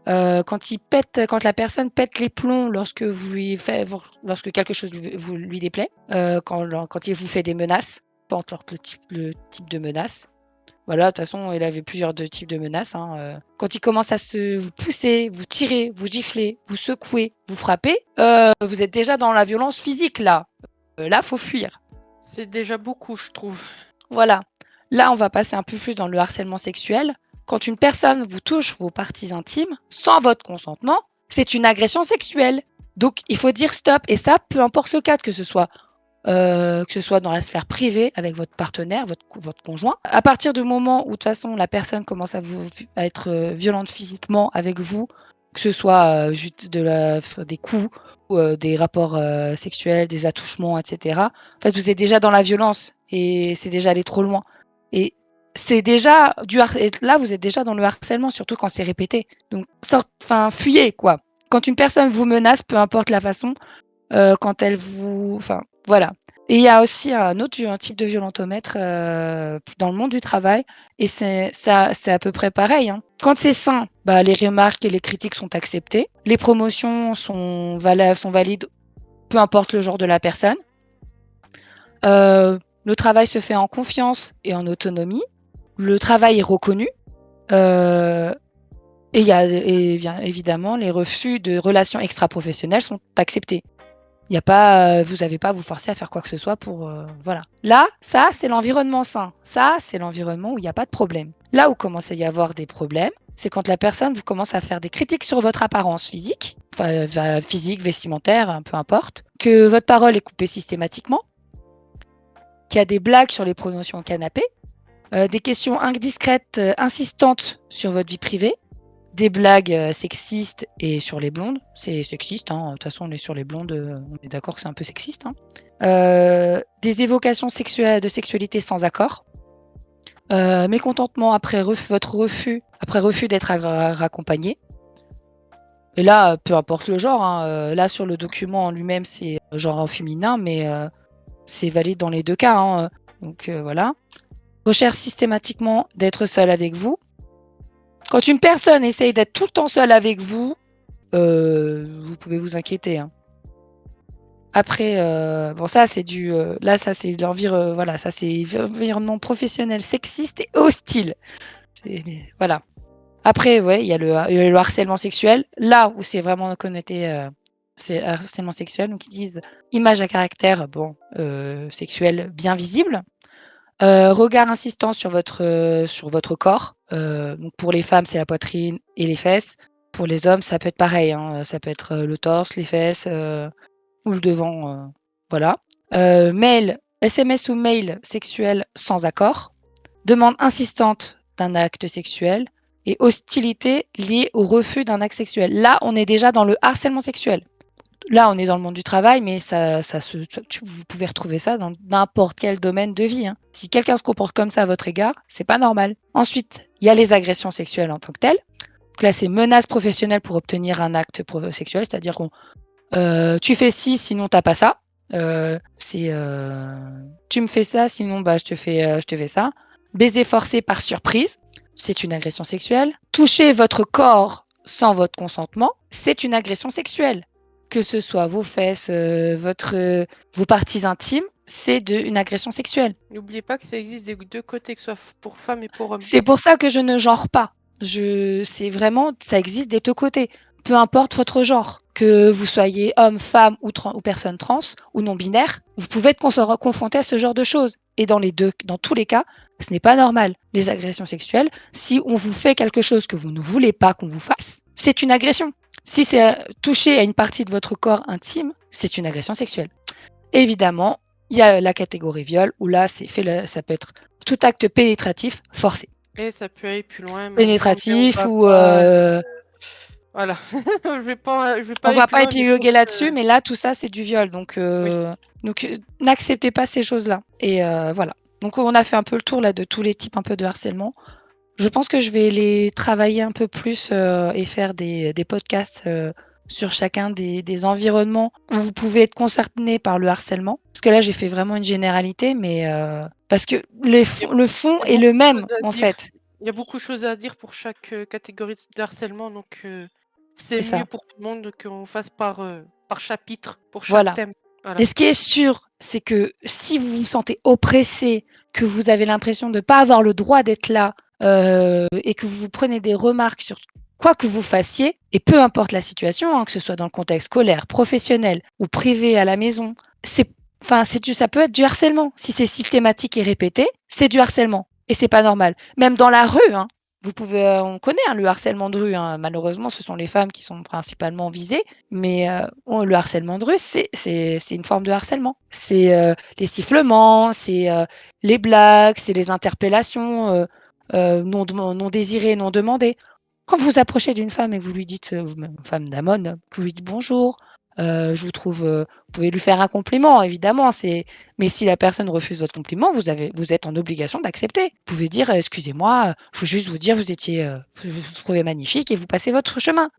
Quand la personne pète les plombs lorsque quelque chose lui déplaît, quand il vous fait des menaces, peu importe le type de menace. Voilà, de toute façon, il avait plusieurs de types de menaces, hein, quand il commence à vous pousser, vous tirer, vous gifler, vous secouer, vous frapper, vous êtes déjà dans la violence physique là. Là, faut fuir. C'est déjà beaucoup, je trouve. Voilà. Là, on va passer un peu plus dans le harcèlement sexuel. Quand une personne vous touche vos parties intimes sans votre consentement, c'est une agression sexuelle. Donc, il faut dire stop. Et ça, peu importe le cadre, que ce soit dans la sphère privée avec votre partenaire, votre conjoint. À partir du moment où, de toute façon, la personne commence à être violente physiquement avec vous, que ce soit juste des coups, ou des rapports sexuels, des attouchements, etc. En fait, vous êtes déjà dans la violence et c'est déjà allé trop loin. Et c'est déjà et là, vous êtes déjà dans le harcèlement, surtout quand c'est répété. Donc, fuyez, quoi. Quand une personne vous menace, peu importe la façon, quand elle vous enfin, voilà. Et il y a aussi un type de violentomètre, dans le monde du travail et c'est à peu près pareil, hein. Quand c'est sain, bah, les remarques et les critiques sont acceptées. Les promotions sont valides, peu importe le genre de la personne. Le travail se fait en confiance et en autonomie. Le travail est reconnu. Heu et il y a et bien évidemment, les refus de relations extra-professionnelles sont acceptés. Il y a pas, vous avez pas à vous forcer à faire quoi que ce soit pour, voilà. Là, ça, c'est l'environnement sain. Ça, c'est l'environnement où il y a pas de problème. Là où commence à y avoir des problèmes, c'est quand la personne vous commence à faire des critiques sur votre apparence physique, enfin, physique, vestimentaire, peu importe, que votre parole est coupée systématiquement, qu'il y a des blagues sur les promotions au canapé, des questions indiscrètes, insistantes sur votre vie privée, des blagues, sexistes et sur les blondes. C'est sexiste, hein, de toute façon on est sur les blondes, on est d'accord que c'est un peu sexiste, hein. Des évocations sexuelles de sexualité sans accord. Mécontentement après après refus d'être raccompagné. Et là, peu importe le genre, hein, là sur le document en lui-même, c'est genre au féminin, mais c'est valide dans les 2 cas, hein, donc voilà. Recherche systématiquement d'être seule avec vous. Quand une personne essaye d'être tout le temps seule avec vous, vous pouvez vous inquiéter, hein. Après, bon ça c'est là ça c'est voilà, ça c'est environnement professionnel sexiste et hostile. C'est voilà. Après ouais, il y a le harcèlement sexuel, là où c'est vraiment connoté, c'est harcèlement sexuel, donc ils disent: «Image à caractère, bon, sexuel bien visible». Regard insistant sur votre corps, donc pour les femmes, c'est la poitrine et les fesses. Pour les hommes, ça peut être pareil, hein, ça peut être, le torse, les fesses, ou le devant, voilà. SMS ou mail sexuel sans accord, demande insistante d'un acte sexuel et hostilité liée au refus d'un acte sexuel. Là, on est déjà dans le harcèlement sexuel. Là, on est dans le monde du travail, mais vous pouvez retrouver ça dans n'importe quel domaine de vie, hein. Si quelqu'un se comporte comme ça à votre égard, c'est pas normal. Ensuite, il y a les agressions sexuelles en tant que telles. Donc là, c'est menaces professionnelles pour obtenir un acte sexuel, c'est-à-dire qu'on tu fais ci, sinon t'as pas ça. Tu me fais ça, sinon bah, je te fais ça. Baiser forcé par surprise, c'est une agression sexuelle. Toucher votre corps sans votre consentement, c'est une agression sexuelle. Que ce soit vos fesses, vos parties intimes, c'est une agression sexuelle. N'oubliez pas que ça existe des 2 côtés, que ce soit pour femmes et pour hommes. C'est pour ça que je ne genre pas. C'est vraiment, ça existe des 2 côtés. Peu importe votre genre, que vous soyez homme, femme ou personne trans ou non binaire, vous pouvez être confronté à ce genre de choses. Et dans tous les cas, ce n'est pas normal. Les agressions sexuelles, si on vous fait quelque chose que vous ne voulez pas qu'on vous fasse, c'est une agression. Si c'est toucher à une partie de votre corps intime, c'est une agression sexuelle. Évidemment, il y a la catégorie viol où là, ça peut être tout acte pénétratif forcé. Et ça peut aller plus loin maintenant, mais on Pénétratif va ou pas, voilà. Je vais pas on aller va plus pas loin, mais épiloguer sauf là-dessus, que mais là, tout ça, c'est du viol, oui. n'acceptez pas ces choses-là et voilà. Donc on a fait un peu le tour là de tous les types un peu de harcèlement. Je pense que je vais les travailler un peu plus, et faire des podcasts, sur chacun des environnements où vous pouvez être concerné par le harcèlement. Parce que là, j'ai fait vraiment une généralité, mais parce que Il y a le fond il y a est le beaucoup de même, choses à en dire. fait. Il y a beaucoup de choses à dire pour chaque, catégorie de harcèlement, donc c'est C'est mieux ça, pour tout le monde qu'on fasse par chapitre, pour chaque voilà. thème. Voilà. Mais ce qui est sûr, c'est que si vous vous sentez oppressé, que vous avez l'impression de ne pas avoir le droit d'être là, et que vous prenez des remarques sur quoi que vous fassiez, et peu importe la situation, hein, que ce soit dans le contexte scolaire, professionnel ou privé à la maison, c'est ça peut être du harcèlement. Si c'est systématique et répété, c'est du harcèlement et c'est pas normal. Même dans la rue, hein, on connaît, hein, le harcèlement de rue, hein. Malheureusement, ce sont les femmes qui sont principalement visées, mais le harcèlement de rue, c'est une forme de harcèlement. C'est, les sifflements, c'est, les blagues, c'est les interpellations, non désirées, non demandées. Quand vous vous approchez d'une femme et que vous lui dites, même femme d'Amon, que vous lui dites: «Bonjour, je vous trouve», vous pouvez lui faire un compliment évidemment, mais si la personne refuse votre compliment, vous êtes en obligation d'accepter. Vous pouvez dire: «Excusez-moi, je veux juste vous dire vous vous trouvez magnifique» et vous passez votre chemin.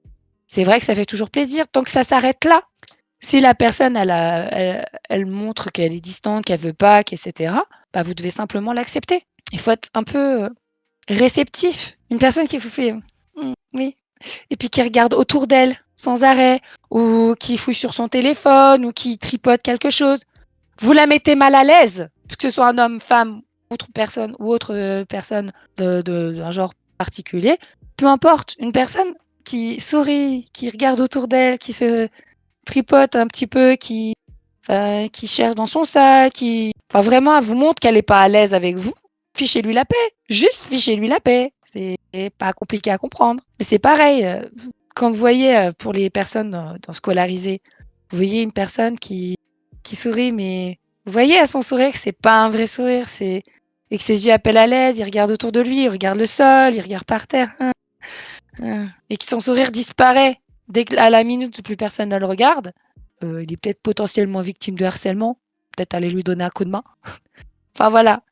C'est vrai que ça fait toujours plaisir tant que ça s'arrête là. Si la personne elle montre qu'elle est distante, qu'elle veut pas, qu'et cetera, bah, vous devez simplement l'accepter. Il faut être un peu, réceptif. Une personne qui vous fait: oui» et puis qui regarde autour d'elle sans arrêt ou qui fouille sur son téléphone ou qui tripote quelque chose. vous la mettez mal à l'aise, que ce soit un homme, femme, autre personne d'un genre particulier, peu importe, une personne qui sourit, qui regarde autour d'elle, qui se tripote un petit peu, qui cherche dans son sac, enfin vraiment, elle vous montre qu'elle n'est pas à l'aise avec vous, fichez-lui la paix. Juste fichez-lui la paix. C'est pas compliqué à comprendre. Mais c'est pareil, quand vous voyez, pour les personnes dans scolarisées, vous voyez une personne qui sourit, mais vous voyez à son sourire que c'est pas un vrai sourire, et que ses yeux appellent à l'aide, il regarde autour de lui, il regarde le sol, il regarde par terre, et que son sourire disparaît dès qu'à la minute où plus personne ne le regarde, il est peut-être potentiellement victime de harcèlement. Peut-être aller lui donner un coup de main. Enfin voilà,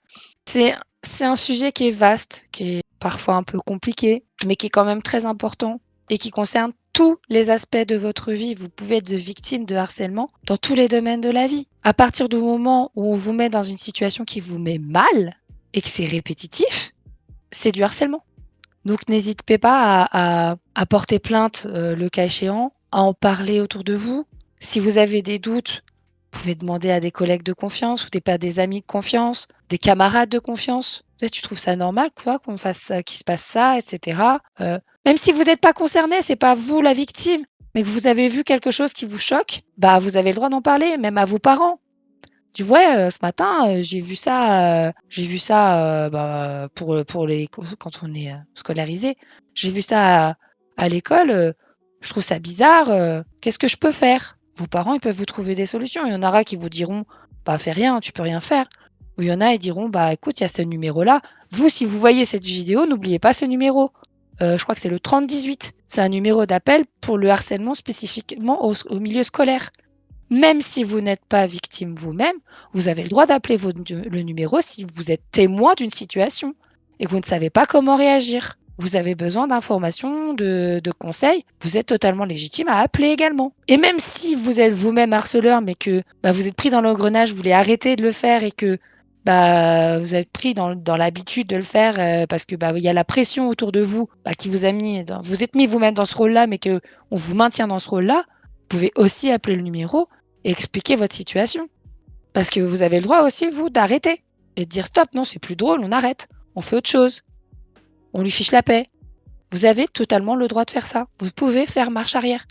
c'est c'est un sujet qui est vaste, qui est parfois un peu compliqué, mais qui est quand même très important et qui concerne tous les aspects de votre vie. Vous pouvez être victime de harcèlement dans tous les domaines de la vie. À partir du moment où on vous met dans une situation qui vous met mal et que c'est répétitif, c'est du harcèlement. Donc n'hésitez pas à porter plainte, le cas échéant, à en parler autour de vous. Si vous avez des doutes, vous pouvez demander à des collègues de confiance ou des amis de confiance, des camarades de confiance. Toi, tu trouves ça normal quoi qu'on fasse ça, qu'il se passe ça et cetera? Même si vous n'êtes pas concerné, c'est pas vous la victime, mais que vous avez vu quelque chose qui vous choque, bah, vous avez le droit d'en parler, même à vos parents. Tu vois, ce matin, j'ai vu ça, bah, pour les quand on est, scolarisé, j'ai vu ça à l'école, je trouve ça bizarre, qu'est-ce que je peux faire? Vos parents, ils peuvent vous trouver des solutions. Il y en aura qui vous diront: «Bah, fais rien, tu peux rien faire». Ou il y en a, ils diront: «Bah, écoute, il y a ce numéro-là». Vous, si vous voyez cette vidéo, n'oubliez pas ce numéro. Je crois que c'est le 3018. C'est un numéro d'appel pour le harcèlement spécifiquement au milieu scolaire. Même si vous n'êtes pas victime vous-même, vous avez le droit d'appeler le numéro si vous êtes témoin d'une situation et que vous ne savez pas comment réagir. Vous avez besoin d'informations, de conseils, vous êtes totalement légitime à appeler également. Et même si vous êtes vous-même harceleur, mais que bah, vous êtes pris dans l'engrenage, vous voulez arrêter de le faire et que bah, vous êtes pris dans l'habitude de le faire parce que bah, il y a la pression autour de vous bah, qui vous a vous êtes mis vous-même dans ce rôle-là, mais que on vous maintient dans ce rôle-là, vous pouvez aussi appeler le numéro et expliquer votre situation. Parce que vous avez le droit aussi, vous, d'arrêter et de dire stop, non, c'est plus drôle, on arrête, on fait autre chose, on lui fiche la paix. Vous avez totalement le droit de faire ça. Vous pouvez faire marche arrière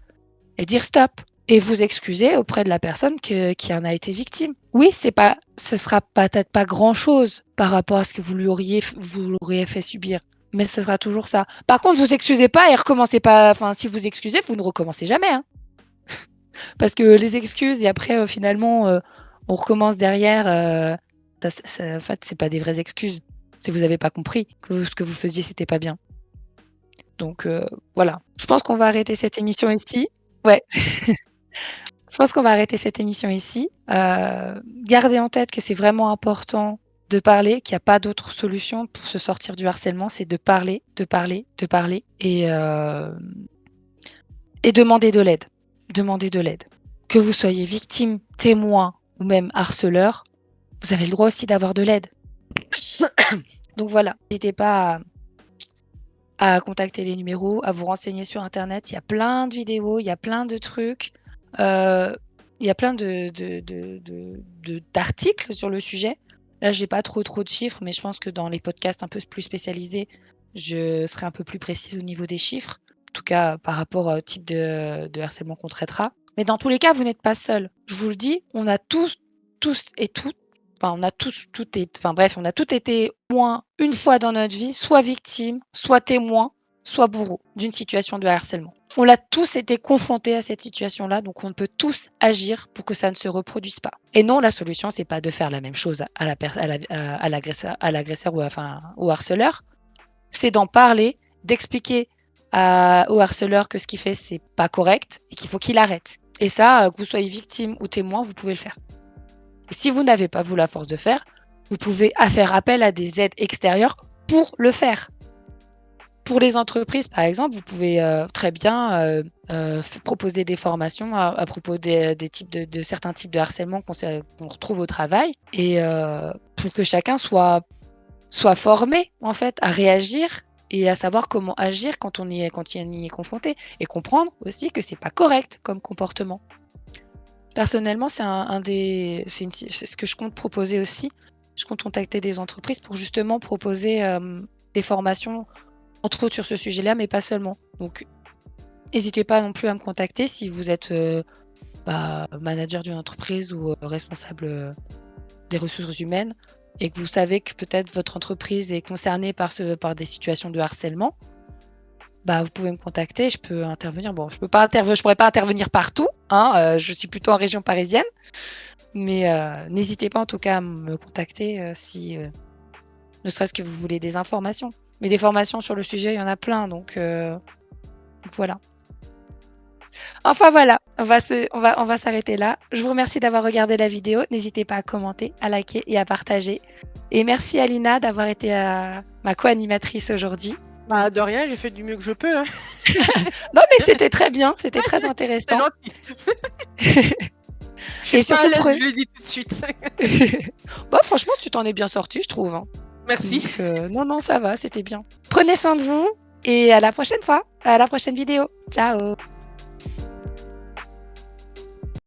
et dire stop et vous excuser auprès de la personne qui en a été victime. Oui, ce sera peut-être pas grand-chose par rapport à ce que vous l'auriez fait subir, mais ce sera toujours ça. Par contre, vous excusez pas et recommencez pas. Enfin, si vous excusez, vous ne recommencez jamais, hein. Parce que les excuses et après, finalement, on recommence derrière, en fait, c'est pas des vraies excuses. Si vous avez pas compris que ce que vous faisiez, c'était pas bien. Donc voilà. Je pense qu'on va arrêter cette émission ici. Ouais, je pense qu'on va arrêter cette émission ici. Gardez en tête que c'est vraiment important de parler, qu'il y a pas d'autre solution pour se sortir du harcèlement, c'est de parler, de parler, de parler et demander de l'aide. Demander de l'aide. Que vous soyez victime, témoin ou même harceleur, vous avez le droit aussi d'avoir de l'aide. Donc voilà, n'hésitez pas à contacter les numéros, à vous renseigner sur internet. Il y a plein de vidéos, il y a plein de trucs, il y a plein d'articles sur le sujet. Là, j'ai pas trop de chiffres, mais je pense que dans les podcasts un peu plus spécialisés, je serai un peu plus précise au niveau des chiffres. En tout cas, par rapport au type de harcèlement qu'on traitera. Mais dans tous les cas, vous n'êtes pas seul. Je vous le dis, on a tous et toutes, enfin, on a tous, tout et, enfin bref, on a tous été au moins une fois dans notre vie, soit victime, soit témoin, soit bourreau d'une situation de harcèlement. On l'a tous été confrontés à cette situation-là, donc on peut tous agir pour que ça ne se reproduise pas. Et non, la solution, c'est pas de faire la même chose à l'agresseur ou enfin, au harceleur, c'est d'en parler, d'expliquer au harceleur que ce qu'il fait, c'est pas correct et qu'il faut qu'il arrête. Et ça, que vous soyez victime ou témoin, vous pouvez le faire. Et si vous n'avez pas, vous, la force de faire, vous pouvez faire appel à des aides extérieures pour le faire. Pour les entreprises, par exemple, vous pouvez très bien proposer des formations à propos des types de certains types de harcèlement qu'on retrouve au travail et pour que chacun soit formé en fait à réagir et à savoir comment agir quand on y est confronté et comprendre aussi que c'est pas correct comme comportement. Personnellement, c'est ce que je compte proposer aussi. Je compte contacter des entreprises pour justement proposer, des formations, entre autres sur ce sujet-là, mais pas seulement. Donc n'hésitez pas non plus à me contacter si vous êtes, manager d'une entreprise ou, responsable, des ressources humaines et que vous savez que peut-être votre entreprise est concernée par des situations de harcèlement. Vous pouvez me contacter, je peux intervenir. Bon, je pourrais pas intervenir partout, hein, je suis plutôt en région parisienne, mais n'hésitez pas en tout cas à me contacter, si, ne serait-ce que vous voulez des informations. Mais des formations sur le sujet, il y en a plein, donc voilà. Enfin voilà, on va s'arrêter là. Je vous remercie d'avoir regardé la vidéo. N'hésitez pas à commenter, à liker et à partager. Et merci Alina d'avoir été, ma co-animatrice aujourd'hui. Bah, de rien, j'ai fait du mieux que je peux, hein. Non mais c'était très bien, c'était très C'est intéressant. gentil. Je suis Et pas à surtout l'aise, je le dis tout de suite. franchement, tu t'en es bien sortie, je trouve, hein. Merci. Donc non, non, ça va, c'était bien. Prenez soin de vous et à la prochaine fois, à la prochaine vidéo. Ciao.